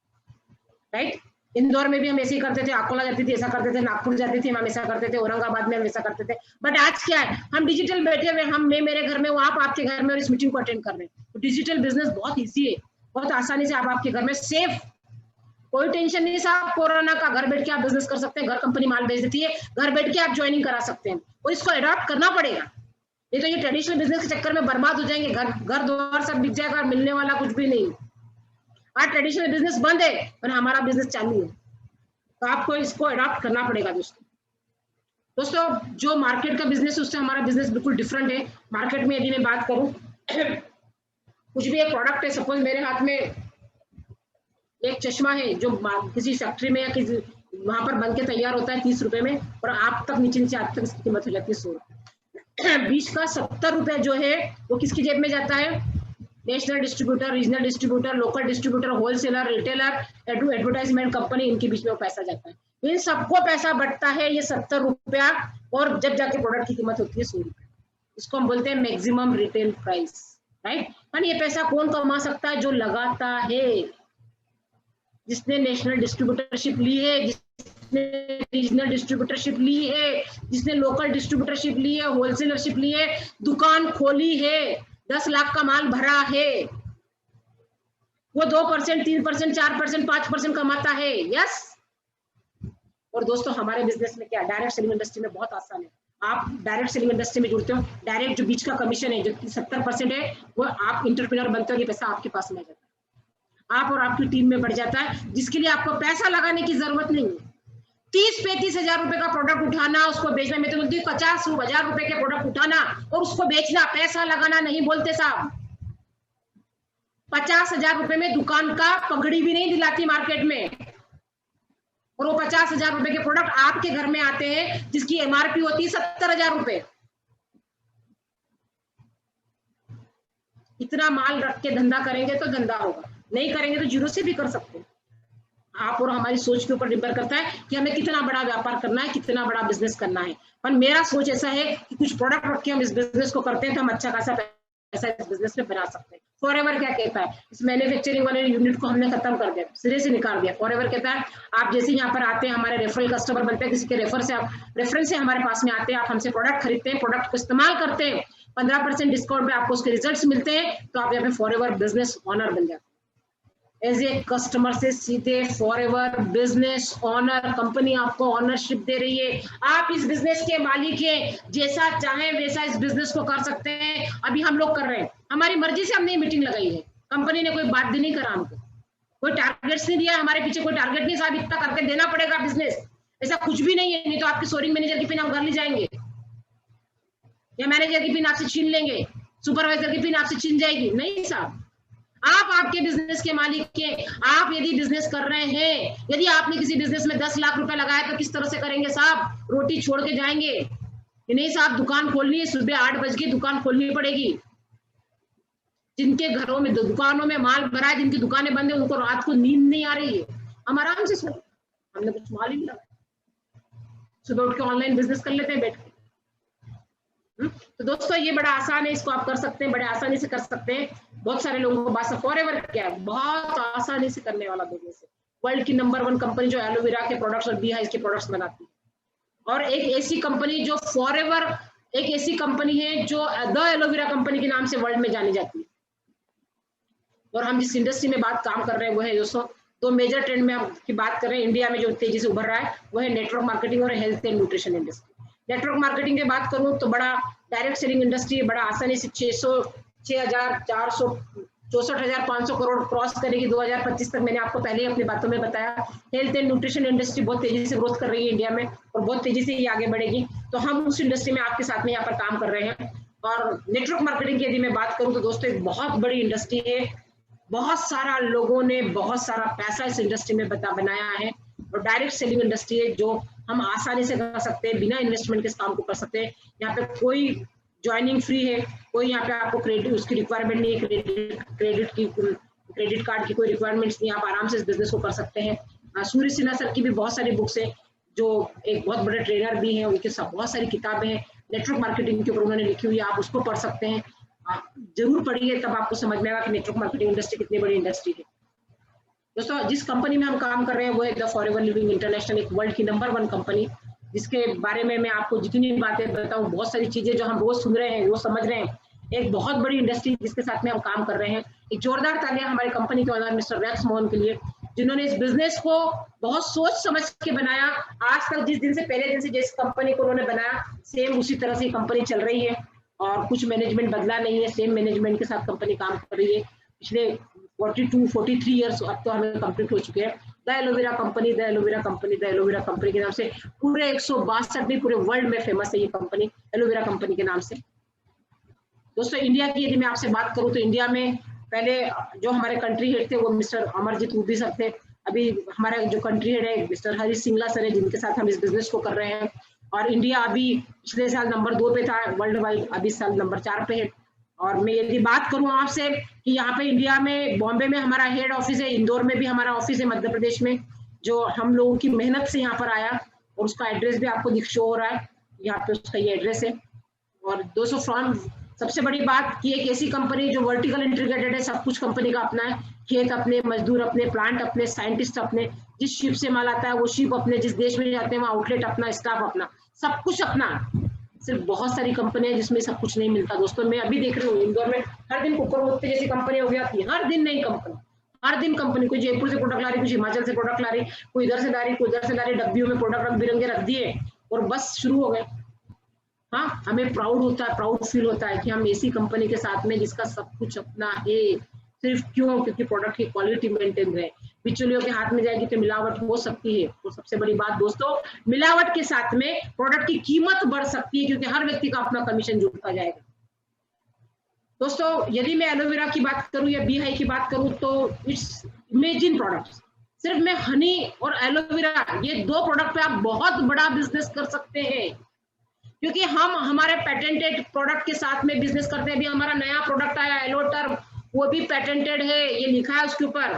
राइट। इंदौर में भी हम ऐसे ही करते थे, अकोला जाती थी ऐसा करते थे, नागपुर जाती थी हम ऐसा करते थे, औरंगाबाद में हम ऐसा करते थे। बट आज क्या है, हम डिजिटल बैठे हुए, मैं मेरे घर में हूँ, आप आपके घर में, और इस मीटिंग को अटेंड कर रहे हैं। तो डिजिटल बिजनेस बहुत ईजी है। बहुत आसानी से आप आपके घर में सेफ, कोई टेंशन नहीं साहब, कोरोना का, घर बैठ के आप बिजनेस कर सकते हैं, घर कंपनी माल भेज देती है, घर बैठ के आप ज्वाइनिंग करा सकते हैं, और इसको अडॉप्ट करना पड़ेगा, नहीं तो ये ट्रेडिशनल बिजनेस के चक्कर में बर्बाद हो जाएंगे, घर द्वार सब बिक जाएगा, मिलने वाला कुछ भी नहीं। आज ट्रेडिशनल बिजनेस बंद है और हमारा बिजनेस चालू है, तो आपको इसको अडॉप्ट करना पड़ेगा दोस्तों। जो मार्केट का बिजनेस है उससे हमारा बिजनेस बिल्कुल डिफरेंट है। मार्केट में यदि मैं बात करूं, कुछ भी एक प्रोडक्ट है, सपोज मेरे हाथ में एक चश्मा है जो किसी फैक्ट्री में या किसी वहां पर बन के तैयार होता है 30 रुपए में, और आप तक नीचे नीचे आप तक इसकी कीमत हो जाती है 100 रुपए। बीच का 70 रुपए जो है वो किसकी जेब में जाता है? National distributor, regional distributor, local distributor, wholesaler, retailer, advertisement company, इनके बीच में वो पैसा जाता है। इन सबको पैसा बटता है ये 70 रुपया, और जब जाके प्रोडक्ट की कीमत होती है 100 रुपये। इसको हम बोलते हैं मैक्सिमम रिटेल प्राइस, राइट। यानी ये पैसा कौन कमा सकता है? जो लगाता है, जिसने नेशनल डिस्ट्रीब्यूटरशिप ली है, जिसने रीजनल डिस्ट्रीब्यूटरशिप ली है, जिसने लोकल डिस्ट्रीब्यूटरशिप ली है, होलसेलरशिप ली है, दुकान खोली है, 10 लाख का माल भरा है, वो 2%, 3%, 4%, 5% कमाता है। यस। और दोस्तों हमारे बिजनेस में क्या, डायरेक्ट सेलिंग इंडस्ट्री में बहुत आसान है। आप डायरेक्ट सेलिंग इंडस्ट्री में जुड़ते हो, डायरेक्ट जो बीच का कमीशन है जो 70% है, वो आप इंटरप्रेन्योर बनते हो, ये पैसा आपके पास में आ जाता है, आप और आपकी टीम में बढ़ जाता है, जिसके लिए आपको पैसा लगाने की जरूरत नहीं है। 30-35 हजार रुपए का प्रोडक्ट उठाना, उसको बेचना, मैं तो बोलती हूँ 50 हजार रुपए के प्रोडक्ट उठाना और उसको बेचना, पैसा लगाना नहीं बोलते साहब। 50 हजार रुपए में दुकान का पगड़ी भी नहीं दिलाती मार्केट में, और वो 50 हजार रुपए के प्रोडक्ट आपके घर में आते हैं जिसकी एमआरपी होती है 70 हजार रुपए। इतना माल रख के धंधा करेंगे तो धंधा होगा, नहीं करेंगे तो जीरो से भी कर सकते हैं। आप और हमारी सोच के ऊपर निर्भर करता है कि हमें कितना बड़ा व्यापार करना है, कितना बड़ा बिजनेस करना है। पर मेरा सोच ऐसा है कि कुछ प्रोडक्ट रख के हम इस बिजनेस को करते हैं तो हम अच्छा खासा पैसा इस बिजनेस में बना सकते हैं। फॉरएवर क्या कहता है, इस मैन्युफैक्चरिंग वाले यूनिट को हमने खत्म कर दिया, सिरे से निकाल दिया। फॉरएवर कहता है आप जैसे यहाँ पर आते हैं, हमारे रेफरल कस्टमर बनते हैं, किसी के रेफरेंस से हमारे पास में आते हैं, आप हमसे प्रोडक्ट खरीदते हैं, प्रोडक्ट को इस्तेमाल करते हैं, 15% डिस्काउंट पे आपको उसके रिजल्ट्स मिलते हैं, तो आप यहाँ पे फॉरएवर बिजनेस ऑनर बन जाते हैं। एज ए कस्टमर से सीधे फॉरएवर बिजनेस ऑनर, कंपनी आपको ऑनरशिप दे रही है, आप इस बिजनेस के मालिक हैं, जैसा चाहें वैसा इस बिजनेस को कर सकते हैं। अभी हम लोग कर रहे हैं, हमारी मर्जी से हमने मीटिंग लगाई है, कंपनी ने कोई बात नहीं करा, हमको कोई टारगेट्स नहीं दिया, हमारे पीछे कोई टारगेट नहीं, साहब इतना करके देना पड़ेगा बिजनेस, ऐसा कुछ भी नहीं है। नहीं तो आपके सोरिंग मैनेजर की पिन हम घर ले जाएंगे, या मैनेजर की पिन आपसे छीन लेंगे, सुपरवाइजर की पिन आपसे छीन जाएगी। नहीं साहब, आप आपके बिजनेस के मालिक के, आप यदि बिजनेस कर रहे हैं, यदि आपने किसी बिजनेस में 10 लाख रुपए लगाया तो किस तरह से करेंगे साहब? रोटी छोड़ के जाएंगे कि नहीं साहब? दुकान खोलनी है, सुबह 8 बजे दुकान खोलनी पड़ेगी। जिनके घरों में दुकानों में माल भरा है, जिनकी दुकानें बंद है, उनको रात को नींद नहीं आ रही है, हम आराम से सो, हमने कुछ माल ही नहीं लगाया, सुबह उठ के ऑनलाइन बिजनेस कर लेते हैं बैठ के। तो दोस्तों ये बड़ा आसान है, इसको आप कर सकते हैं, बड़े आसानी से कर सकते हैं। बहुत सारे लोगों को बात, फॉरएवर क्या है, बहुत आसानी से करने वाला बिजनेस है। वर्ल्ड की नंबर 1 कंपनी जो एलोवेरा के प्रोडक्ट्स और बी हाइज के प्रोडक्ट्स बनाती है, और एक ऐसी कंपनी जो फॉरएवर, एक ऐसी कंपनी है जो द एलोवेरा कंपनी के नाम से वर्ल्ड में जानी जाती है। और हम जिस इंडस्ट्री में बात काम कर रहे हैं वो है दोस्तों, 2 मेजर ट्रेंड में हम की बात कर रहे हैं इंडिया में जो तेजी से उभर रहा है, वो है नेटवर्क मार्केटिंग और health and nutrition industry. Network marketing की बात करूं तो बड़ा डायरेक्ट सेलिंग इंडस्ट्री बड़ा आसानी से 64,500 करोड़ क्रॉस करेगी 2025 तक, मैंने आपको पहले ही अपनी बातों में बताया। हेल्थ एंड न्यूट्रिशन इंडस्ट्री बहुत तेजी से ग्रोथ कर रही है इंडिया में, और बहुत तेजी से ये आगे बढ़ेगी, तो हम उस इंडस्ट्री में आपके साथ में यहाँ पर काम कर रहे हैं। और नेटवर्क मार्केटिंग की यदि मैं बात करूँ तो दोस्तों एक बहुत बड़ी इंडस्ट्री है, बहुत सारा लोगों ने बहुत सारा पैसा इस इंडस्ट्री में बनाया है, और डायरेक्ट सेलिंग इंडस्ट्री है जो हम आसानी से कर सकते हैं, बिना इन्वेस्टमेंट के इस काम को कर सकते हैं। यहाँ पे कोई ज्वाइनिंग फ्री है, कोई यहाँ पे आपको क्रेडिट उसकी रिक्वायरमेंट नहीं है, क्रेडिट कार्ड की कोई रिक्वायरमेंट्स नहीं, आप आराम से इस बिजनेस को कर सकते हैं। सूर्य सिन्हा सर की भी बहुत सारी बुक्स है, जो एक बहुत बड़े ट्रेनर भी हैं, उनके सब बहुत सारी किताबें हैं नेटवर्क मार्केटिंग के ऊपर उन्होंने लिखी हुई है, आप उसको पढ़ सकते हैं, जरूर पढ़िए, तब आपको समझ में आएगा कि नेटवर्क मार्केटिंग इंडस्ट्री कितनी बड़ी इंडस्ट्री है। दोस्तों जिस कंपनी में हम काम कर रहे हैं वो है द फॉरएवर लिविंग इंटरनेशनल, एक वर्ल्ड की नंबर 1 कंपनी, जिसके बारे में मैं आपको जितनी बातें बताऊं, बहुत सारी चीजें जो हम रोज सुन रहे हैं, रोज समझ रहे हैं, एक बहुत बड़ी इंडस्ट्री जिसके साथ में हम काम कर रहे हैं। एक जोरदार तालियां हमारी कंपनी के ओनर मिस्टर रेक्स मोहन के लिए, जिन्होंने इस बिजनेस को बहुत सोच समझ के बनाया। आज तक जिस दिन से, पहले दिन से जिस कंपनी को उन्होंने बनाया, सेम उसी तरह से कंपनी चल रही है और कुछ मैनेजमेंट बदला नहीं है, सेम मैनेजमेंट के साथ कंपनी काम कर रही है पिछले 43 ईयर्स अब तो हमें कंप्लीट हो चुके हैं। The aloe vera company, the aloe vera company, the aloe vera company के नाम से पूरे 162 भी पूरे वर्ल्ड में फेमस है ये कंपनी, एलोवेरा कंपनी के नाम से। दोस्तों इंडिया की यदि मैं आपसे बात करूं तो इंडिया में पहले जो हमारे कंट्री हेड थे वो मिस्टर अमरजीत रूडी सर थे। अभी हमारा जो कंट्री हेड है मिस्टर हरीश सिंगला सर है, जिनके साथ हम इस बिजनेस को कर रहे हैं। और इंडिया अभी पिछले साल नंबर 2 पे था वर्ल्ड वाइड, अभी साल नंबर 4 पे है। और मैं यदि बात करूं आपसे कि यहाँ पे इंडिया में बॉम्बे में हमारा हेड ऑफिस है, इंदौर में भी हमारा ऑफिस है मध्य प्रदेश में, जो हम लोगों की मेहनत से यहाँ पर आया, और उसका एड्रेस भी आपको शो हो रहा है यहाँ पे, उसका ये एड्रेस है। और 200 फ्रॉम सबसे बड़ी बात कि एक ऐसी कंपनी जो वर्टिकल इंटीग्रेटेड है, सब कुछ कंपनी का अपना है, खेत अपने, मजदूर अपने, प्लांट अपने, साइंटिस्ट अपने, जिस शिप से माल आता है वो शिप अपने, जिस देश में जाते हैं वहाँ आउटलेट अपना, स्टाफ अपना, सब कुछ अपना। सिर्फ बहुत सारी कंपनियां जिसमें सब कुछ नहीं मिलता। दोस्तों मैं अभी देख रही हूँ इंदौर में हर दिन कुकर मुत्ते जैसी कंपनी हो गया थी, हर दिन नई कंपनी, हर दिन कंपनी, कोई जयपुर से प्रोडक्ट ला रही, कुछ हिमाचल से प्रोडक्ट ला रही, कोई इधर से ला रही, कोई उधर से ला रही, डब्बियों में प्रोडक्ट रंग बिरंगे रख दिए और बस शुरू हो गए। हाँ, हमें प्राउड होता है, प्राउड फील होता है कि हम ऐसी कंपनी के साथ में जिसका सब कुछ अपना है। सिर्फ क्यों? क्योंकि प्रोडक्ट की क्वालिटी मेंटेन रहे। बिचौलियों के हाथ में जाएगी तो मिलावट हो सकती है। तो सबसे बड़ी बात दोस्तों, मिलावट के साथ में प्रोडक्ट की कीमत बढ़ सकती है, क्योंकि हर व्यक्ति का अपना कमीशन जुड़ता जाएगा। दोस्तों यदि मैं एलोवेरा की बात करूं या बी हाई की बात करूं तो इट्स इमेजिन प्रोडक्ट। सिर्फ मैं हनी और एलोवेरा, ये 2 प्रोडक्ट पे आप बहुत बड़ा बिजनेस कर सकते हैं, क्योंकि हम हमारे पेटेंटेड प्रोडक्ट के साथ में बिजनेस करते हैं। अभी हमारा नया प्रोडक्ट आया एलोटर, वो भी पेटेंटेड है, ये लिखा है उसके ऊपर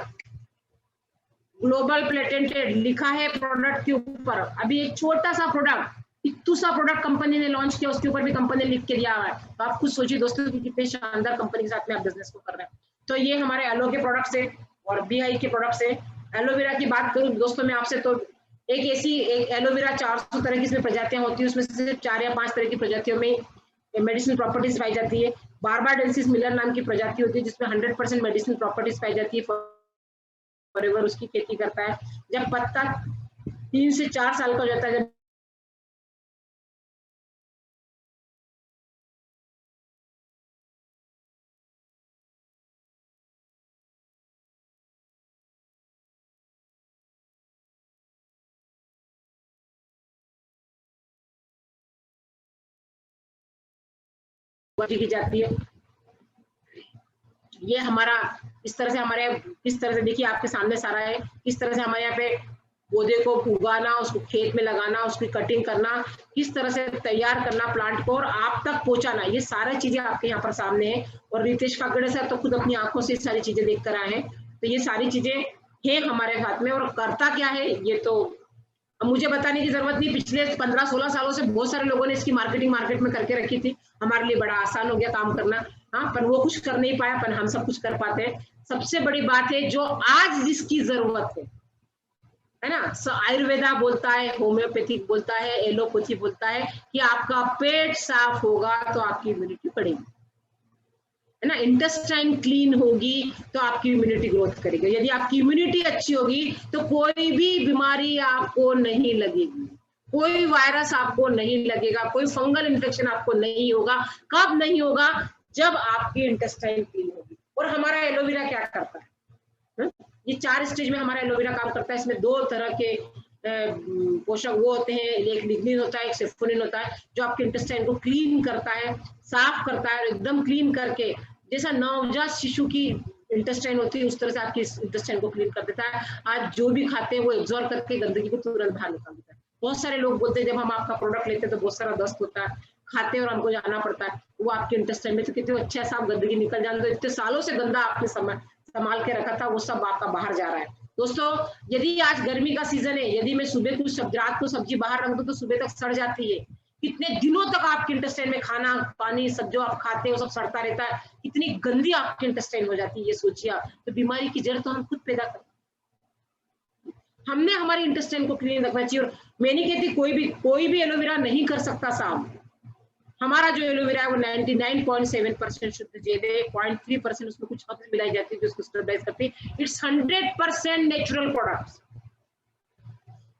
ग्लोबल पेटेंटेड लिखा है प्रोडक्ट के ऊपर। अभी एक छोटा सा प्रोडक्ट, इतू सा प्रोडक्ट कंपनी ने लॉन्च किया, उसके ऊपर भी कंपनी ने लिख के दिया हुआ है। तो आप खुद सोचिए दोस्तों कि कितने शानदार कंपनी के साथ में आप बिजनेस को कर रहे हैं। तो ये हमारे एलो के प्रोडक्ट्स है और बी आई के प्रोडक्ट्स है। एलोवेरा की बात करूं दोस्तों मैं आपसे, तो एक एलोवेरा 400 तरह की इसमें प्रजातियां होती है, उसमें से सिर्फ 4 या 5 तरह की प्रजातियों में मेडिसिनल प्रॉपर्टीज पाई जाती है। बारबाडेंसिस मिलर नाम की प्रजाति होती है जिसमें 100% मेडिसिनल प्रॉपर्टीज पाई जाती है। फॉरएवर उसकी खेती करता है। जब पत्ता 3 से 4 साल का हो जाता है, जब की जाती है। ये हमारा इस तरह से हमारे, इस तरह से देखिए आपके सामने सारा है, इस तरह से हमारे यहाँ पे पौधे को उगाना, उसको खेत में लगाना, उसकी कटिंग करना, किस तरह से तैयार करना प्लांट को और आप तक पहुंचाना, ये सारी चीजें आपके यहाँ पर सामने है। और रितेश काकड़े सर तो खुद अपनी आंखों से सारी चीजें देख कर आए हैं। तो ये सारी चीजें हैं हमारे हाथ में। और करता क्या है ये तो मुझे बताने की जरूरत नहीं, पिछले 15-16 सालों से बहुत सारे लोगों ने इसकी मार्केटिंग मार्केट में करके रखी थी। हमारे लिए बड़ा आसान हो गया काम करना। हाँ, पर वो कुछ कर नहीं पाया, पर हम सब कुछ कर पाते हैं। सबसे बड़ी बात है जो आज जिसकी जरूरत है ना, आयुर्वेदा बोलता है, होम्योपैथिक बोलता है, एलोपैथी बोलता है कि आपका पेट साफ होगा तो आपकी इम्यूनिटी बढ़ेगी, है ना। इंटेस्टाइन क्लीन होगी तो आपकी इम्यूनिटी ग्रोथ करेगी। यदि आपकी इम्यूनिटी अच्छी होगी तो कोई भी बीमारी आपको नहीं लगेगी, कोई वायरस आपको नहीं लगेगा, कोई फंगल इन्फेक्शन आपको नहीं होगा। कब नहीं होगा? जब आपकी इंटेस्टाइन क्लीन होगी। और हमारा एलोवेरा क्या करता है? ये 4 स्टेज में हमारा एलोवेरा काम करता है। इसमें 2 तरह के पोषक वो होते हैं, एक लिग्निन होता है, एक सेफोनिन होता है, जो आपके इंटेस्टाइन को क्लीन करता है, साफ करता है, एकदम क्लीन करके जैसा नवजात शिशु की इंटेस्टाइन होती है उस तरह से आपकी इंटेस्टाइन को क्लीन कर देता है। आज जो भी खाते हैं वो एब्जॉर्ब करके गंदगी को तुरंत बाहर निकाल देता है। बहुत सारे लोग बोलते हैं जब हम आपका प्रोडक्ट लेते हैं तो बहुत सारा दस्त होता है, खाते हैं और हमको जाना पड़ता है। वो आपके इंटेस्टाइन में तो कितने अच्छा साफ गंदगी निकल जाए, तो इतने सालों से गंदा आपने संभाल के रखा था वो सब आपका बाहर जा रहा है। दोस्तों यदि आज गर्मी का सीजन है, यदि मैं सुबह कुछ रात को सब्जी बाहर रख दूं तो सुबह तक सड़ जाती है। कितने दिनों तक आपके इंटेस्टाइन में खाना पानी सब जो आप खाते हैं वो सब सड़ता रहता है, इतनी गंदी आपकी इंटेस्टाइन हो जाती है। ये सोचिए आप, तो बीमारी की जड़ तो हम खुद पैदा करते हैं। हमने हमारी इंटेस्टाइन को क्लीन रखना चाहिए। और मैं नहीं कहती कोई भी एलोवेरा नहीं कर सकता साफ, हमारा जो एलोवेरा है वो 99.7% शुद्ध जेल है, 0.3% उसमें कुछ हर्ब्स मिलाई जाती है जो उसको स्टेबलाइज करती है। It's 100% natural products,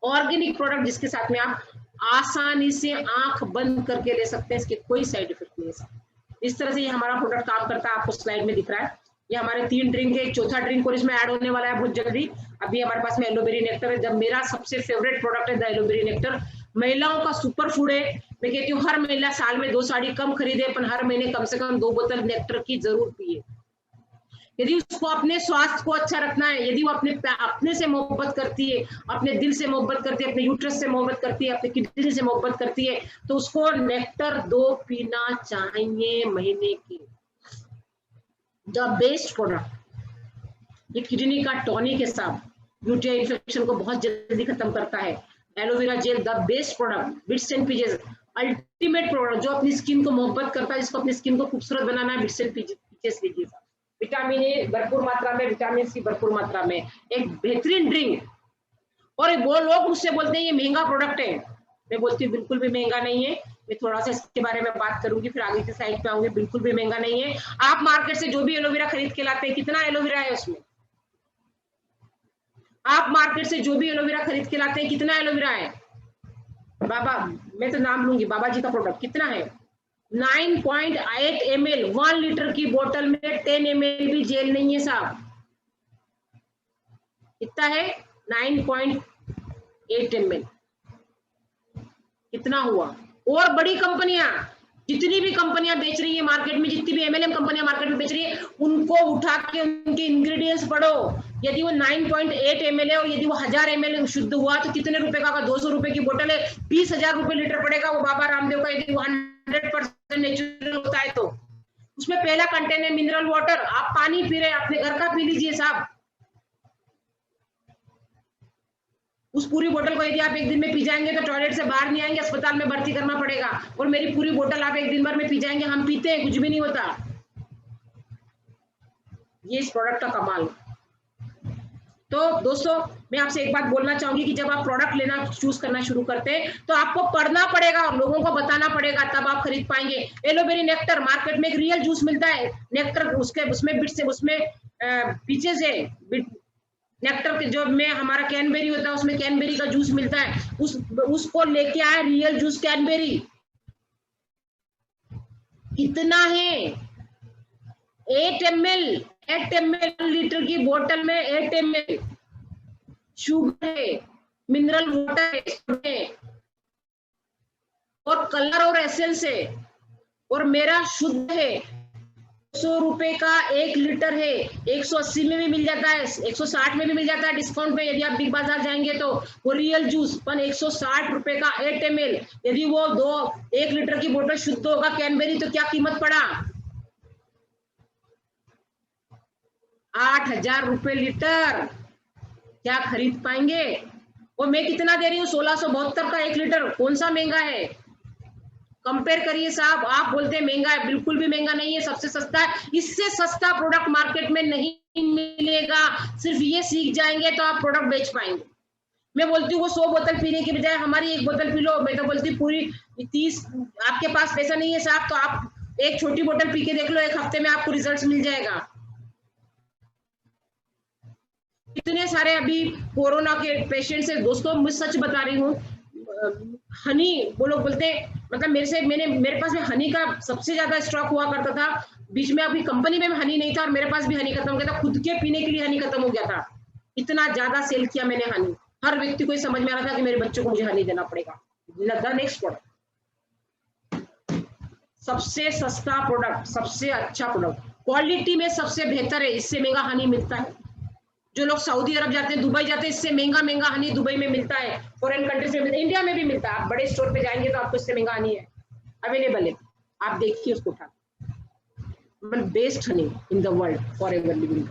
organic product, जिसके साथ में आप आसानी से आंख बंद करके ले सकते हैं, इसके कोई साइड इफेक्ट नहीं है। इस तरह से ये हमारा प्रोडक्ट काम करता है, आपको स्लाइड में दिख रहा है। ये हमारे 3 ड्रिंक है, एक चौथा ड्रिंक और इसमें ऐड होने वाला है बहुत जल्दी। अभी हमारे पास में एलोवेरी नेक्टर है, जब मेरा सबसे फेवरेट प्रोडक्ट है द एलोवेरी नेक्टर, महिलाओं का सुपर फूड है। मैं कहती हूँ हर महिला साल में 2 साड़ी कम खरीदे, पर हर महीने कम से कम 2 बोतल नेक्टर की जरूर पिए। यदि उसको अपने स्वास्थ्य को अच्छा रखना है, यदि वो अपने से मोहब्बत करती है, अपने दिल से मोहब्बत करती है, अपने यूट्रस से मोहब्बत करती है, अपने किडनी से मोहब्बत करती है, तो उसको नेक्टर 2 पीना चाहिए महीने की। द बेस्ट प्रोडक्ट, ये किडनी का टॉनिक के साथ यूटीआई इन्फेक्शन को बहुत जल्दी खत्म करता है। Aloe vera gel the best product, bits and PJs ultimate product, जो अपनी स्किन को मोहब्बत करता है, जिसको अपनी स्किन को खूबसूरत बनाना है, बिट्स एंड पीजेस लीजिए। विटामिन ए भरपूर मात्रा में, विटामिन सी भरपूर मात्रा में, एक बेहतरीन ड्रिंक। और वो लोग मुझसे बोलते हैं ये महंगा प्रोडक्ट है, मैं बोलती हूँ बिल्कुल भी महंगा नहीं है। मैं थोड़ा सा इसके बारे में बात करूंगी, फिर आगे की साइड पे आऊंगी। बिल्कुल भी महंगा नहीं है। आप मार्केट से जो भी एलोवेरा खरीद के लाते हैं, कितना एलोवेरा है उसमें? आप मार्केट से जो भी एलोवेरा खरीद के लाते हैं, कितना एलोवेरा है? बाबा, मैं तो नाम लूंगी, बाबा जी का प्रोडक्ट कितना है? 9.8 ml, 1 लीटर की बोतल में 10 ml भी जेल नहीं है साहब। कितना है? 9.8 ml। कितना हुआ? और बड़ी कंपनियां, जितनी भी कंपनियां बेच रही है मार्केट में, जितनी भी MLM कंपनियां मार्केट में बेच रही है, उनको उठा के उनके इंग्रेडिएंट्स पढ़ो। यदि वो 9.8 ml है और यदि वो 1000 ml शुद्ध हुआ तो कितने रुपए का? 200 रुपए की बोतल है, 20,000 रुपए लीटर पड़ेगा वो बाबा रामदेव का। यदि वो 100% नेचुरल होता है तो उसमें पहला कंटेंट है मिनरल वाटर। आप पानी पी रहे हैं, अपने घर का पी लीजिए साहब। उस पूरी बोतल को यदि आप एक दिन में पी जाएंगे तो टॉयलेट से बाहर नहीं आएंगे, अस्पताल में भर्ती करना पड़ेगा। और मेरी पूरी बोतल आप एक दिन भर में पी जाएंगे, हम पीते हैं, कुछ भी नहीं होता। ये इस प्रोडक्ट का कमाल। तो दोस्तों, मैं आपसे एक बात बोलना चाहूंगी कि जब आप प्रोडक्ट लेना चूज करना शुरू करते हैं तो आपको पढ़ना पड़ेगा और लोगों को बताना पड़ेगा, तब आप खरीद पाएंगे। एलोवेरी नेक्टर मार्केट में एक रियल जूस मिलता है नेक्टर, उसमें बिट्स है, उसमें पीछे से नेक्टर के जो में हमारा कैनबेरी होता है, उसमें कैनबेरी का जूस मिलता है, उसको लेके आए रियल जूस कैनबेरी। कितना है? 8 ml लीटर की बोतल में 8 ml शुगर है, मिनरल वाटर है, और कलर और एसेंस है, और मेरा शुद्ध है। 100 रुपए का 1 लीटर है, 180 में भी मिल जाता है, 160 में भी मिल जाता है डिस्काउंट पे। यदि आप बिग बाजार जाएंगे तो वो रियल जूस 160 रुपए का 8 ml, यदि वो 1 लीटर की बोतल शुद्ध होगा कैनबेरी, तो क्या कीमत पड़ा? 8,000 रुपए लीटर। क्या खरीद पाएंगे? और मैं कितना दे रही हूँ? 1672 का 1 लीटर। कौन सा महंगा है? कंपेयर करिए साहब। आप बोलते हैं महंगा है, बिल्कुल भी महंगा नहीं है, सबसे सस्ता है। इससे सस्ता प्रोडक्ट मार्केट में नहीं मिलेगा। सिर्फ ये सीख जाएंगे तो आप प्रोडक्ट बेच पाएंगे। मैं बोलती हूँ वो 100 बोतल पीने के बजाय हमारी 1 बोतल पी लो। मैं तो बोलती हूँ पूरी 30। आपके पास पैसा नहीं है साहब तो आप एक छोटी बोतल पी के देख लो, 1 हफ्ते में आपको रिजल्ट मिल जाएगा। इतने सारे अभी कोरोना के पेशेंट्स है दोस्तों, मैं सच बता रही हूँ। हनी, वो लोग बोलते हैं, मतलब मेरे पास में हनी का सबसे ज्यादा स्टॉक हुआ करता था। बीच में अभी कंपनी में हनी नहीं था और मेरे पास भी हनी खत्म हो गया था, खुद के पीने के लिए हनी खत्म हो गया था। इतना ज्यादा सेल किया मैंने हनी। हर व्यक्ति को समझ में आ रहा था कि मेरे बच्चों को मुझे हनी देना पड़ेगा। नेक्स्ट प्रोडक्ट, सबसे सस्ता प्रोडक्ट, सबसे अच्छा प्रोडक्ट, क्वालिटी में सबसे बेहतर है, इससे महंगा हनी मिलता है। जो लोग सऊदी अरब जाते हैं, दुबई जाते हैं, इससे महंगा हनी दुबई में मिलता है, फॉरेन कंट्रीज में मिलता है, इंडिया में भी मिलता है। आप बड़े स्टोर पे जाएंगे तो आपको इससे महंगा हनी है अवेलेबल है, आप देखिए उसको उठा। Best Honey in the world for ever living,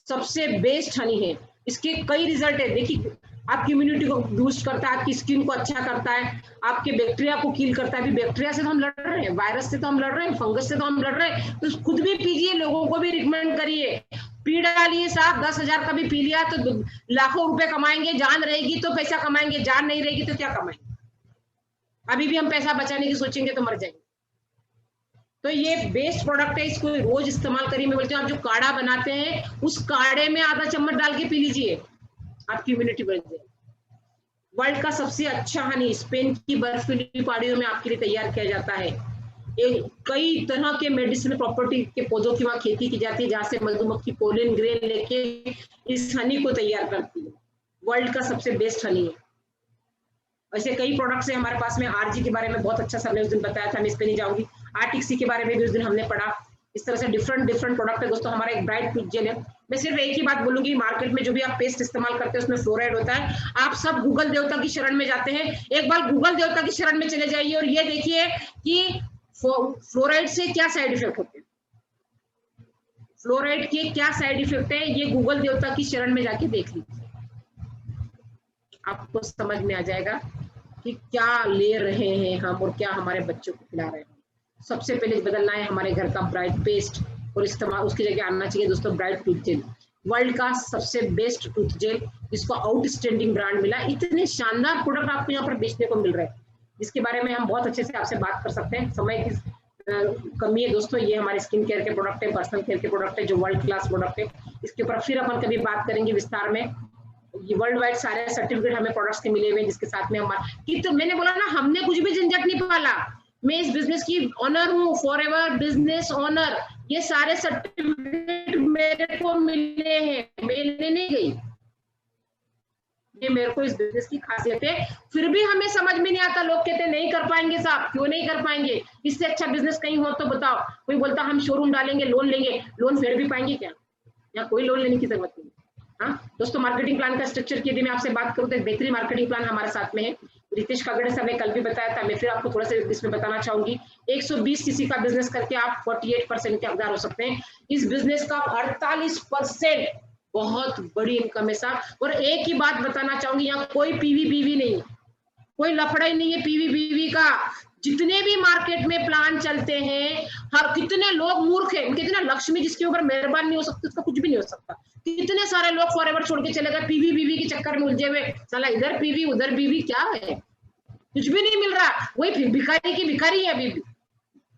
सबसे बेस्ट हनी है। इसके कई रिजल्ट है। देखिए, आपकी इम्यूनिटी को बूस्ट करता है, आपकी स्किन को अच्छा करता है, आपके बैक्टीरिया को किल करता है। अभी बैक्टीरिया से तो हम लड़ रहे हैं, वायरस से तो हम लड़ रहे हैं, फंगस से तो हम लड़ रहे हैं। तो खुद भी पीजिए, लोगों को भी रिकमेंड करिए। पी डालिए साहब, 10,000 का भी पी लिया तो लाखों रुपए कमाएंगे। जान रहेगी तो पैसा कमाएंगे, जान नहीं रहेगी तो क्या कमाएंगे? अभी भी हम पैसा बचाने की सोचेंगे तो मर जाएंगे। तो ये बेस्ट प्रोडक्ट है, इसको रोज इस्तेमाल करिए। मैं बोलती हूँ आप जो काढ़ा बनाते हैं उस काढ़े में आधा चम्मच डाल के पी लीजिए, आपकी इम्यूनिटी बढ़ जाएगी। वर्ल्ड का सबसे अच्छा हनी स्पेन की बर्फीली पहाड़ियों में आपके लिए तैयार किया जाता है। कई तरह के मेडिसिनल प्रॉपर्टी के पौधों की वहां खेती की जाती है, जहां से मधुमक्खी पोलन ग्रेन लेके इस हनी को तैयार करती है। वर्ल्ड का सबसे बेस्ट हनी है। ऐसे कई प्रोडक्ट्स हैं हमारे पास में। आरजी के बारे में बहुत अच्छा सर ने उस दिन बताया था, मैं इस पे नहीं जाऊंगी। आर्टिक्सी के बारे में भी उस दिन हमने पढ़ा। इस तरह से डिफरेंट प्रोडक्ट है दोस्तों। हमारा एक ब्राइट टूथ जेल है। मैं सिर्फ एक ही बात बोलूंगी, मार्केट में जो भी आप पेस्ट इस्तेमाल करते हैं उसमें फ्लोराइड होता है। आप सब गूगल देवता की शरण में जाते हैं, एक बार गूगल देवता की शरण में चले जाइए और ये देखिए कि फ्लोराइड से क्या साइड इफेक्ट होते हैं, फ्लोराइड के क्या साइड इफेक्ट है, ये गूगल देवता की शरण में जाके देख लीजिए, आपको समझ में आ जाएगा कि क्या ले रहे हैं हम और क्या हमारे बच्चों को खिला रहे हैं। सबसे पहले बदलना है हमारे घर का ब्राइट पेस्ट और इस्तेमाल, उसकी जगह आना चाहिए दोस्तों ब्राइट टूथ जेल। वर्ल्ड का सबसे बेस्ट टूथ जेल, जिसको आउटस्टैंडिंग ब्रांड मिला। इतने शानदार प्रोडक्ट आपको यहाँ पर बेचने को मिल रहे हैं, जिसके बारे में हम बहुत अच्छे से आपसे बात कर सकते हैं। समय की कमी है दोस्तों। ये हमारे स्किन केयर के प्रोडक्ट है, पर्सनल केयर के प्रोडक्ट है, जो वर्ल्ड क्लास प्रोडक्ट है। इसके ऊपर फिर अपन कभी बात करेंगे विस्तार में। ये वर्ल्ड वाइड सारे सर्टिफिकेट हमें प्रोडक्ट्स के मिले हुए हैं, जिसके साथ में हमारा कि तो मैंने बोला ना, हमने कुछ भी झंझट नहीं पाला। मैं इस बिजनेस की ऑनर हूँ, फॉरएवर बिजनेस ऑनर। ये सारे सर्टिफिकेट मेरे को मिले हैं, मैं लेने नहीं गई। ये मेरे को इस बिजनेस की खासियत है। फिर भी हमें समझ में नहीं आता, लोग कहते हैं नहीं कर पाएंगे साहब। क्यों नहीं कर पाएंगे? इससे अच्छा बिजनेस कहीं हो तो बताओ। कोई बोलता हम शोरूम डालेंगे, लोन लेंगे, लोन फेर भी पाएंगे क्या? या कोई लोन लेने की जरूरत नहीं। हाँ दोस्तों, मार्केटिंग प्लान का स्ट्रक्चर की यदि मैं आपसे बात करूं तो एक बेहतरीन मार्केटिंग प्लान हमारे साथ में है। रितेश कागड़े सर ने कल भी बताया था, मैं फिर आपको थोड़ा सा इसमें बताना चाहूंगी। 120 सीसी का बिजनेस करके आप 48% के हकदार हो सकते हैं। इस बिजनेस का 48% बहुत बड़ी इनकम है साहब। और एक ही बात बताना चाहूंगी, यहाँ कोई पीवी नहीं, कोई लफड़ा ही नहीं है पीवी का। जितने भी मार्केट में प्लान चलते हैं, हर कितने लोग मूर्ख हैं, कितना लक्ष्मी जिसके ऊपर मेहरबान नहीं हो सकती उसका कुछ भी नहीं हो सकता। कितने सारे लोग फॉरएवर छोड़ के चले गए पीवी के चक्कर में उलझे हुए। साला इधर पीवी उधर पीवी, क्या है? कुछ भी नहीं मिल रहा, वही भिखारी की भिखारी है अभी भी।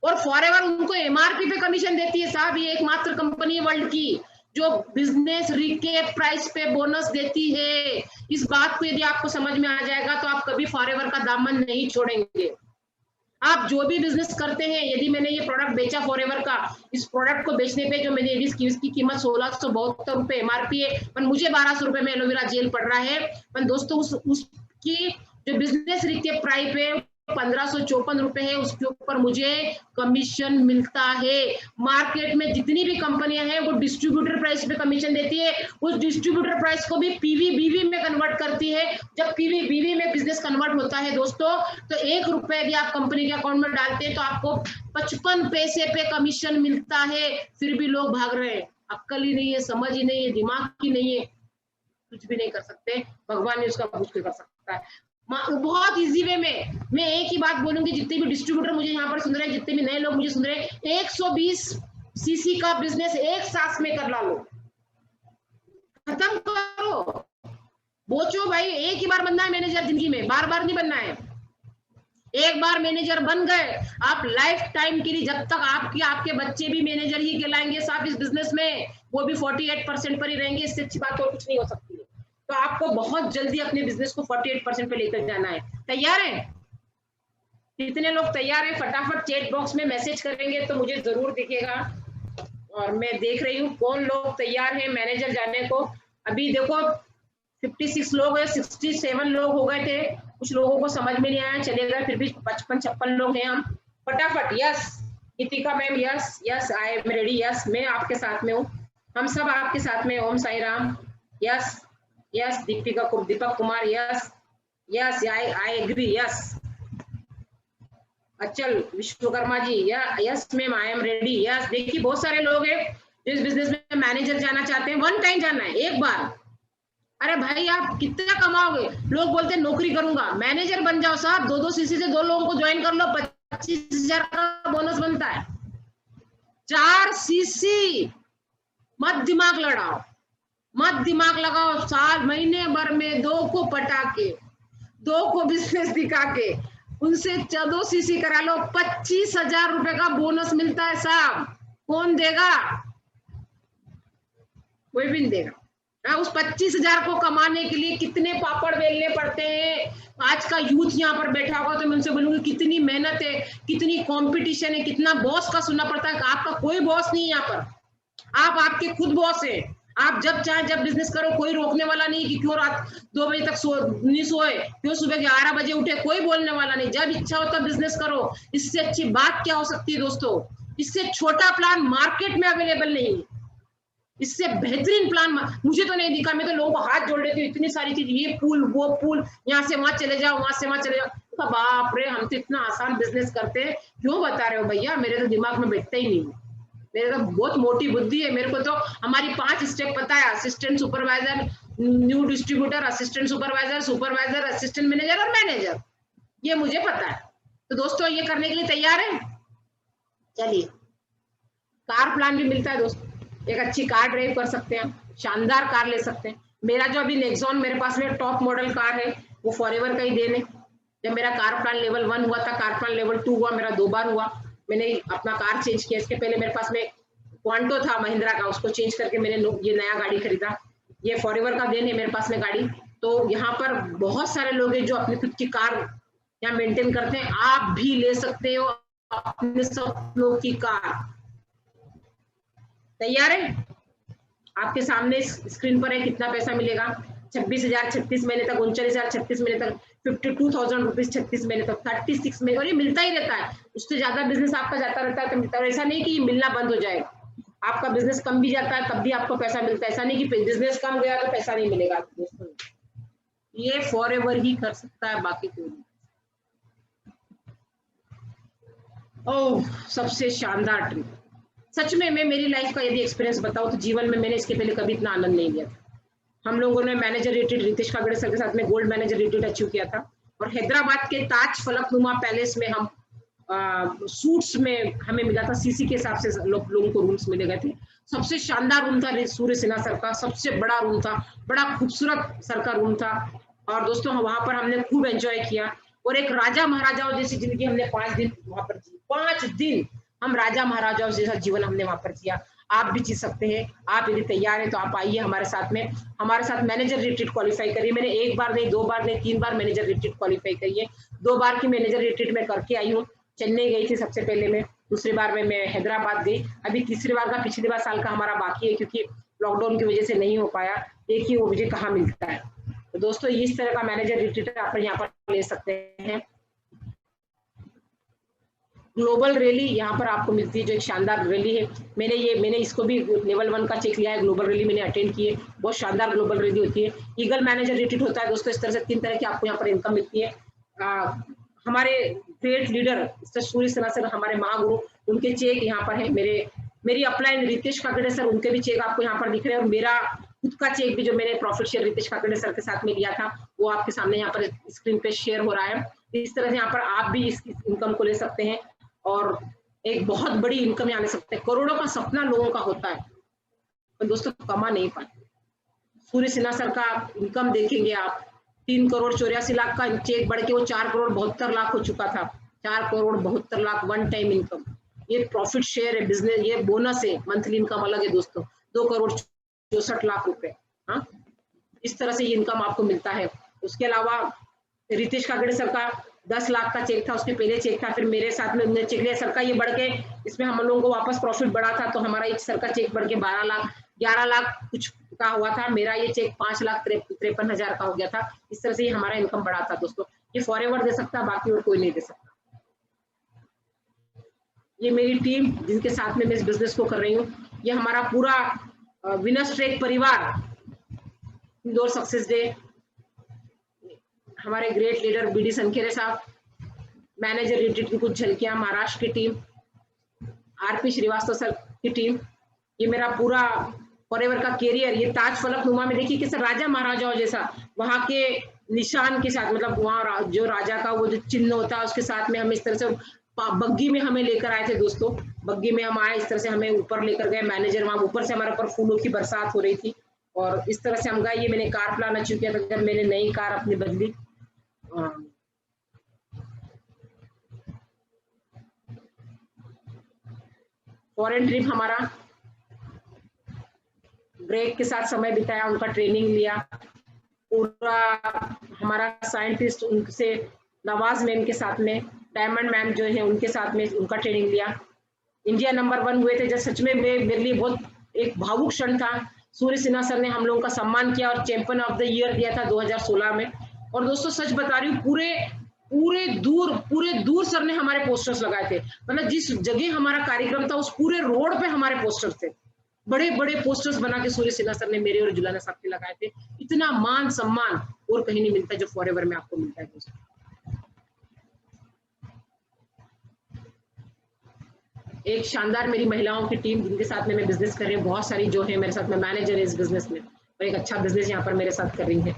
और फॉरएवर उनको एमआरपी पे कमीशन देती है साहब। ये एकमात्र कंपनी है वर्ल्ड की जो बिजनेस रिकेप प्राइस पे बोनस देती है। इस बात को यदि आपको समझ में आ जाएगा तो आप कभी फॉरएवर का दामन नहीं छोड़ेंगे। आप जो भी बिजनेस करते हैं, यदि मैंने ये प्रोडक्ट बेचा फॉरएवर का, इस प्रोडक्ट को बेचने पे जो मैंने इसकी कीमत 1672 रुपए एमआरपी है, पर मुझे 1200 रुपए में एलोवेरा जेल पड़ रहा है। पर दोस्तों उसकी जो बिजनेस रिकेप प्राइस है 1554 रुपए है, उसके ऊपर मुझे कमीशन मिलता है। मार्केट में जितनी भी कंपनियां हैं वो डिस्ट्रीब्यूटर प्राइस पे कमीशन देती है, उस डिस्ट्रीब्यूटर प्राइस को भी पीवी में कन्वर्ट करती है। जब पीवी में बिजनेस कन्वर्ट होता है दोस्तों, तो 1 रुपए यदि आप कंपनी के अकाउंट में डालते हैं तो आपको 55 पैसे पे कमीशन मिलता है। फिर भी लोग भाग रहे हैं, अक्ल ही नहीं है, समझ ही नहीं है, दिमाग ही नहीं है, कुछ भी नहीं कर सकते। भगवान ने उसका मुश्किल कर सकता है। बहुत इजी वे में मैं एक ही बात बोलूंगी, जितने भी डिस्ट्रीब्यूटर मुझे यहाँ पर सुन रहे हैं, जितने भी नए लोग मुझे सुन रहे हैं, 120 सीसी का बिजनेस एक सांस में कर लो, खत्म करो, बोचो भाई। एक ही बार बनना है मैनेजर जिंदगी में, बार बार नहीं बनना है। एक बार मैनेजर बन गए आप लाइफ टाइम के लिए, जब तक आपके बच्चे भी मैनेजर ही कहलाएंगे साहब इस बिजनेस में, वो भी 48% पर ही रहेंगे। इससे अच्छी बात और कुछ नहीं हो सकती है। तो आपको बहुत जल्दी अपने बिजनेस को 48% पे लेकर जाना है। तैयार हैं? कितने लोग तैयार हैं? फटाफट चैट बॉक्स में मैसेज करेंगे तो मुझे जरूर दिखेगा। और मैं देख रही हूँ कौन लोग तैयार हैं मैनेजर जाने को। अभी देखो 56 लोग है, 67 लोग हो गए थे। कुछ लोगों को समझ में नहीं आया, चले गए, फिर भी 55-56 लोग हैं हम। फटाफट yes Geetika ma'am, yes I am ready, yes मैं आपके साथ में हूँ, हम सब आपके साथ में। Om Sai Ram, yes Deepak Kumar, yes I agree, yes Achal Vishwakarma ji, yes ma'am I am ready, yes. देखिए बहुत सारे लोग हैं जो इस बिजनेस में मैनेजर जाना चाहते हैं। 1 टाइम जाना है, एक बार। अरे भाई आप कितना कमाओगे? लोग बोलते हैं नौकरी करूंगा, मैनेजर बन जाओ साहब। 2 सीसी से 2 लोगों को ज्वाइन कर लो, 25,000 का बोनस बनता है। 4 सीसी, मत दिमाग लड़ाओ, मत दिमाग लगाओ। साल महीने भर में 2 को पटा के, 2 को बिजनेस दिखा के उनसे 14 सीसी करा लो, 25,000 रुपए का बोनस मिलता है साहब। कौन देगा? कोई भी नहीं देगा। उस 25,000 को कमाने के लिए कितने पापड़ बेलने पड़ते हैं। आज का यूथ यहाँ पर बैठा होगा तो मैं उनसे बोलूंगी कितनी मेहनत है, कितनी कंपटीशन है, कितना बॉस का सुनना पड़ता है। आपका कोई बॉस नहीं है यहाँ पर, आप आपके खुद बॉस है। आप जब चाहे जब बिजनेस करो, कोई रोकने वाला नहीं कि क्यों रात 2 बजे तक नहीं सोए, क्यों सुबह 11 बजे उठे, कोई बोलने वाला नहीं। जब इच्छा हो तब बिजनेस करो। इससे अच्छी बात क्या हो सकती है दोस्तों? इससे छोटा प्लान मार्केट में अवेलेबल नहीं है। इससे बेहतरीन प्लान मुझे तो नहीं दिखा। मैं तो लोगों को हाथ जोड़ देती हूँ, इतनी सारी चीज, ये पुल वो पुल, यहाँ से वहां चले जाओ, वहां से वहां चले जाओ। तो बाप रे, हम तो इतना आसान बिजनेस करते हैं, क्यों बता रहे हो भैया? मेरे तो दिमाग में बैठता ही नहीं। मेरे तो बहुत मोटी बुद्धि है। मेरे को तो हमारी 5 स्टेप पता है। Assistant supervisor, new distributor, assistant supervisor, supervisor, assistant manager और मैनेजर, ये मुझे पता है। तो दोस्तों ये करने के लिए तैयार है? चलिए, कार प्लान भी मिलता है दोस्तों। एक अच्छी कार ड्राइव कर सकते हैं, शानदार कार ले सकते हैं। मेरा जो अभी नेक्सॉन मेरे पास में टॉप मॉडल कार है, वो फॉरएवर का ही देन है। जब मेरा कार प्लान लेवल 1 हुआ था, कार प्लान लेवल 2 हुआ, मेरा 2 बार हुआ। मैंने अपना कार चेंज किया। इसके पहले मेरे पास में क्वांटो था महिंद्रा का, उसको चेंज करके मैंने ये नया गाड़ी खरीदा। ये फॉरएवर का देन है मेरे पास में गाड़ी। तो यहाँ पर बहुत सारे लोग हैं जो अपनी खुद की कार यहाँ मेंटेन करते हैं। आप भी ले सकते हो अपने सपनों की कार। तैयार है? आपके सामने स्क्रीन पर है कितना पैसा मिलेगा। 26,000 36 महीने तक, 39,000 36 महीने तक, 52,000 रुपीज 36 महीने तक, 36 में, और ये मिलता ही रहता है। उससे ज्यादा बिजनेस आपका जाता रहता है तो मिलता है। ऐसा नहीं कि मिलना बंद हो जाएगा। आपका बिजनेस कम भी जाता है तब भी आपको पैसा मिलता है। ऐसा नहीं कि बिजनेस कम गया तो पैसा नहीं मिलेगा दोस्तों। ये फॉरएवर ही कर सकता है, बाकी कोई नहीं। ओह, सबसे शानदार ट्रिप। सच में मैं मेरी लाइफ का यदि एक्सपीरियंस बताऊं तो जीवन में मैंने इसके पहले कभी इतना आनंद नहीं लिया था। हम लोगों ने मैनेजर रिट्रीट रितेश कागड़े सर के साथ में गोल्ड मैनेजर रिट्रीट अचीव किया था, और हैदराबाद के ताज फलकनुमा पैलेस में हम सूट्स में हमें मिला था। सीसी के हिसाब से लोगों को रूम्स मिले गए थे। सबसे शानदार रूम था सूर्य सिन्हा सर का, सबसे बड़ा रूम था, बड़ा खूबसूरत सर का रूम था। और दोस्तों वहां पर हमने खूब एंजॉय किया, और एक राजा महाराजाओं जैसी जिंदगी हमने 5 दिन वहां पर जी। 5 दिन हम राजा महाराजाओं जैसा जीवन हमने वहां पर जिया। आप भी जी सकते हैं। आप यदि तैयार हैं तो आप आइए हमारे साथ मैनेजर रिट्रीट क्वालिफाई करिए। मैंने 1 बार नहीं, 2 बार नहीं, 3 बार मैनेजर रिट्रीट क्वालिफाई करी है। 2 बार की मैनेजर रिट्रीट में करके आई हूँ। चेन्नई गई थी सबसे पहले मैं, दूसरी बार में मैं हैदराबाद गई। अभी तीसरी बार का पिछली बार साल का हमारा बाकी है, क्योंकि लॉकडाउन की वजह से नहीं हो पाया। देखिए वो मुझे कहाँ मिलता है। तो दोस्तों इस तरह का मैनेजर रिट्रीट आप यहाँ पर ले सकते हैं। ग्लोबल रैली यहाँ पर आपको मिलती है, जो एक शानदार रैली है। मैंने इसको भी लेवल 1 का चेक लिया है। ग्लोबल रैली मैंने अटेंड की है, बहुत शानदार ग्लोबल रैली होती है। ईगल मैनेजर रिट्रीट होता है दोस्तों। इस तरह से 3 तरह की आपको यहाँ पर इनकम मिलती है। हमारे ग्रेट लीडर सूर्य सिन्हा सर, हमारे महागुरु, उनके चेक यहाँ पर है। मेरी अपलाइन रितेश काकड़े सर, उनके भी चेक आपको यहाँ पर दिख रहे हैं। और मेरा खुद का चेक भी जो मैंने profit share Ritesh Kakade sir के साथ में लिया था, वो आपके सामने यहाँ पर स्क्रीन पे शेयर हो रहा है। इस तरह से यहाँ पर आप भी इस इनकम को ले सकते हैं, और एक बहुत बड़ी इनकम यहाँ ले सकते हैं। करोड़ों का सपना लोगों का होता है, पर दोस्तों कमा नहीं पाते। सूर्य सिन्हा सर का इनकम देखेंगे आप, 3 करोड़ 84 लाख का चेक बढ़ के वो 4 करोड़ 72 लाख हो चुका था। 4 crore 72 lakh one time income. ये प्रॉफिट शेयर है, बिजनेस, ये बोनस है। मंथली इनकम अलग है दोस्तों, 2 करोड़ 64 लाख रुपए। हाँ, इस तरह से ये इनकम आपको मिलता है। उसके अलावा रितेश काकड़े सर का 10 लाख का चेक था, उसके पहले चेक था, फिर मेरे साथ में उन्होंने चेक लिया। सर का ये बढ़ के, इसमें हम लोगों को वापस प्रॉफिट बढ़ा था, तो हमारा एक सर का चेक बढ़ के 12 लाख 11 लाख कुछ का हुआ था। मेरा ये चेक 5,53,000 का हो गया था। इस तरह से ये हमारा इनकम बढ़ा था दोस्तों। ये फॉरएवर दे सकता, बाकी और कोई नहीं दे सकता। ये मेरी टीम जिनके साथ में मैं इस बिजनेस को कर रही हूँ, ये हमारा पूरा विनर्स ट्रैक परिवार, इंदौर सक्सेस डे, हमारे ग्रेट लीडर बीडी सनखेरे साहब, मैनेजर रिट्रीट की कुछ झलकियां, महाराष्ट्र की टीम, आरपी श्रीवास्तव सर की टीम, ये मेरा पूरा फॉरएवर का कैरियर। ये ताज फलकनुमा में देखिए किस राजा महाराजाओं जैसा वहां के निशान के साथ, मतलब वहां जो राजा का वो जो चिन्ह होता है उसके साथ में हम इस तरह से बग्गी में हमें लेकर आए थे दोस्तों। बग्गी में हम आए, इस तरह से हमें ऊपर लेकर गए मैनेजर, वहां ऊपर से हमारे ऊपर फूलों की बरसात हो रही थी, और इस तरह से हम गए। ये मैंने कार प्लान अचीव किया था जब मैंने नई कार अपनी बदली। फॉरेन ट्रिप हमारा, ब्रेक के साथ समय बिताया, उनका ट्रेनिंग लिया पूरा। हमारा साइंटिस्ट उनसे, नवाज मैम के साथ में, डायमंड मैम जो है उनके साथ में उनका ट्रेनिंग लिया। इंडिया नंबर 1 हुए थे, जब सच में मेरे लिए बहुत एक भावुक क्षण था। सूर्य सिन्हा सर ने हम लोगों का सम्मान किया और चैंपियन ऑफ द ईयर दिया था 2016 में। और दोस्तों सच बता रही हूँ, पूरे दूर सर ने हमारे पोस्टर्स लगाए थे। मतलब जिस जगह हमारा कार्यक्रम था उस पूरे रोड पे हमारे पोस्टर्स थे, बड़े बड़े पोस्टर्स बना के सूर्य सिन्हा सर ने मेरे और जुलाना साहब के लगाए थे। इतना मान सम्मान और कहीं नहीं मिलता जो फॉरएवर में आपको मिलता है दोस्तों। एक शानदार मेरी महिलाओं की टीम जिनके साथ में मैं बिजनेस कर रही हूँ, बहुत सारी जो है मेरे साथ में मैनेजर है इस बिजनेस में, और एक अच्छा बिजनेस यहाँ पर मेरे साथ कर रही है।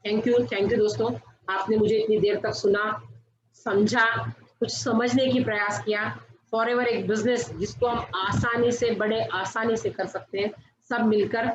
थैंक यू दोस्तों, आपने मुझे इतनी देर तक सुना, समझा, कुछ समझने की प्रयास किया। फॉरएवर एक बिजनेस जिसको हम आसानी से, बड़े आसानी से कर सकते हैं, सब मिलकर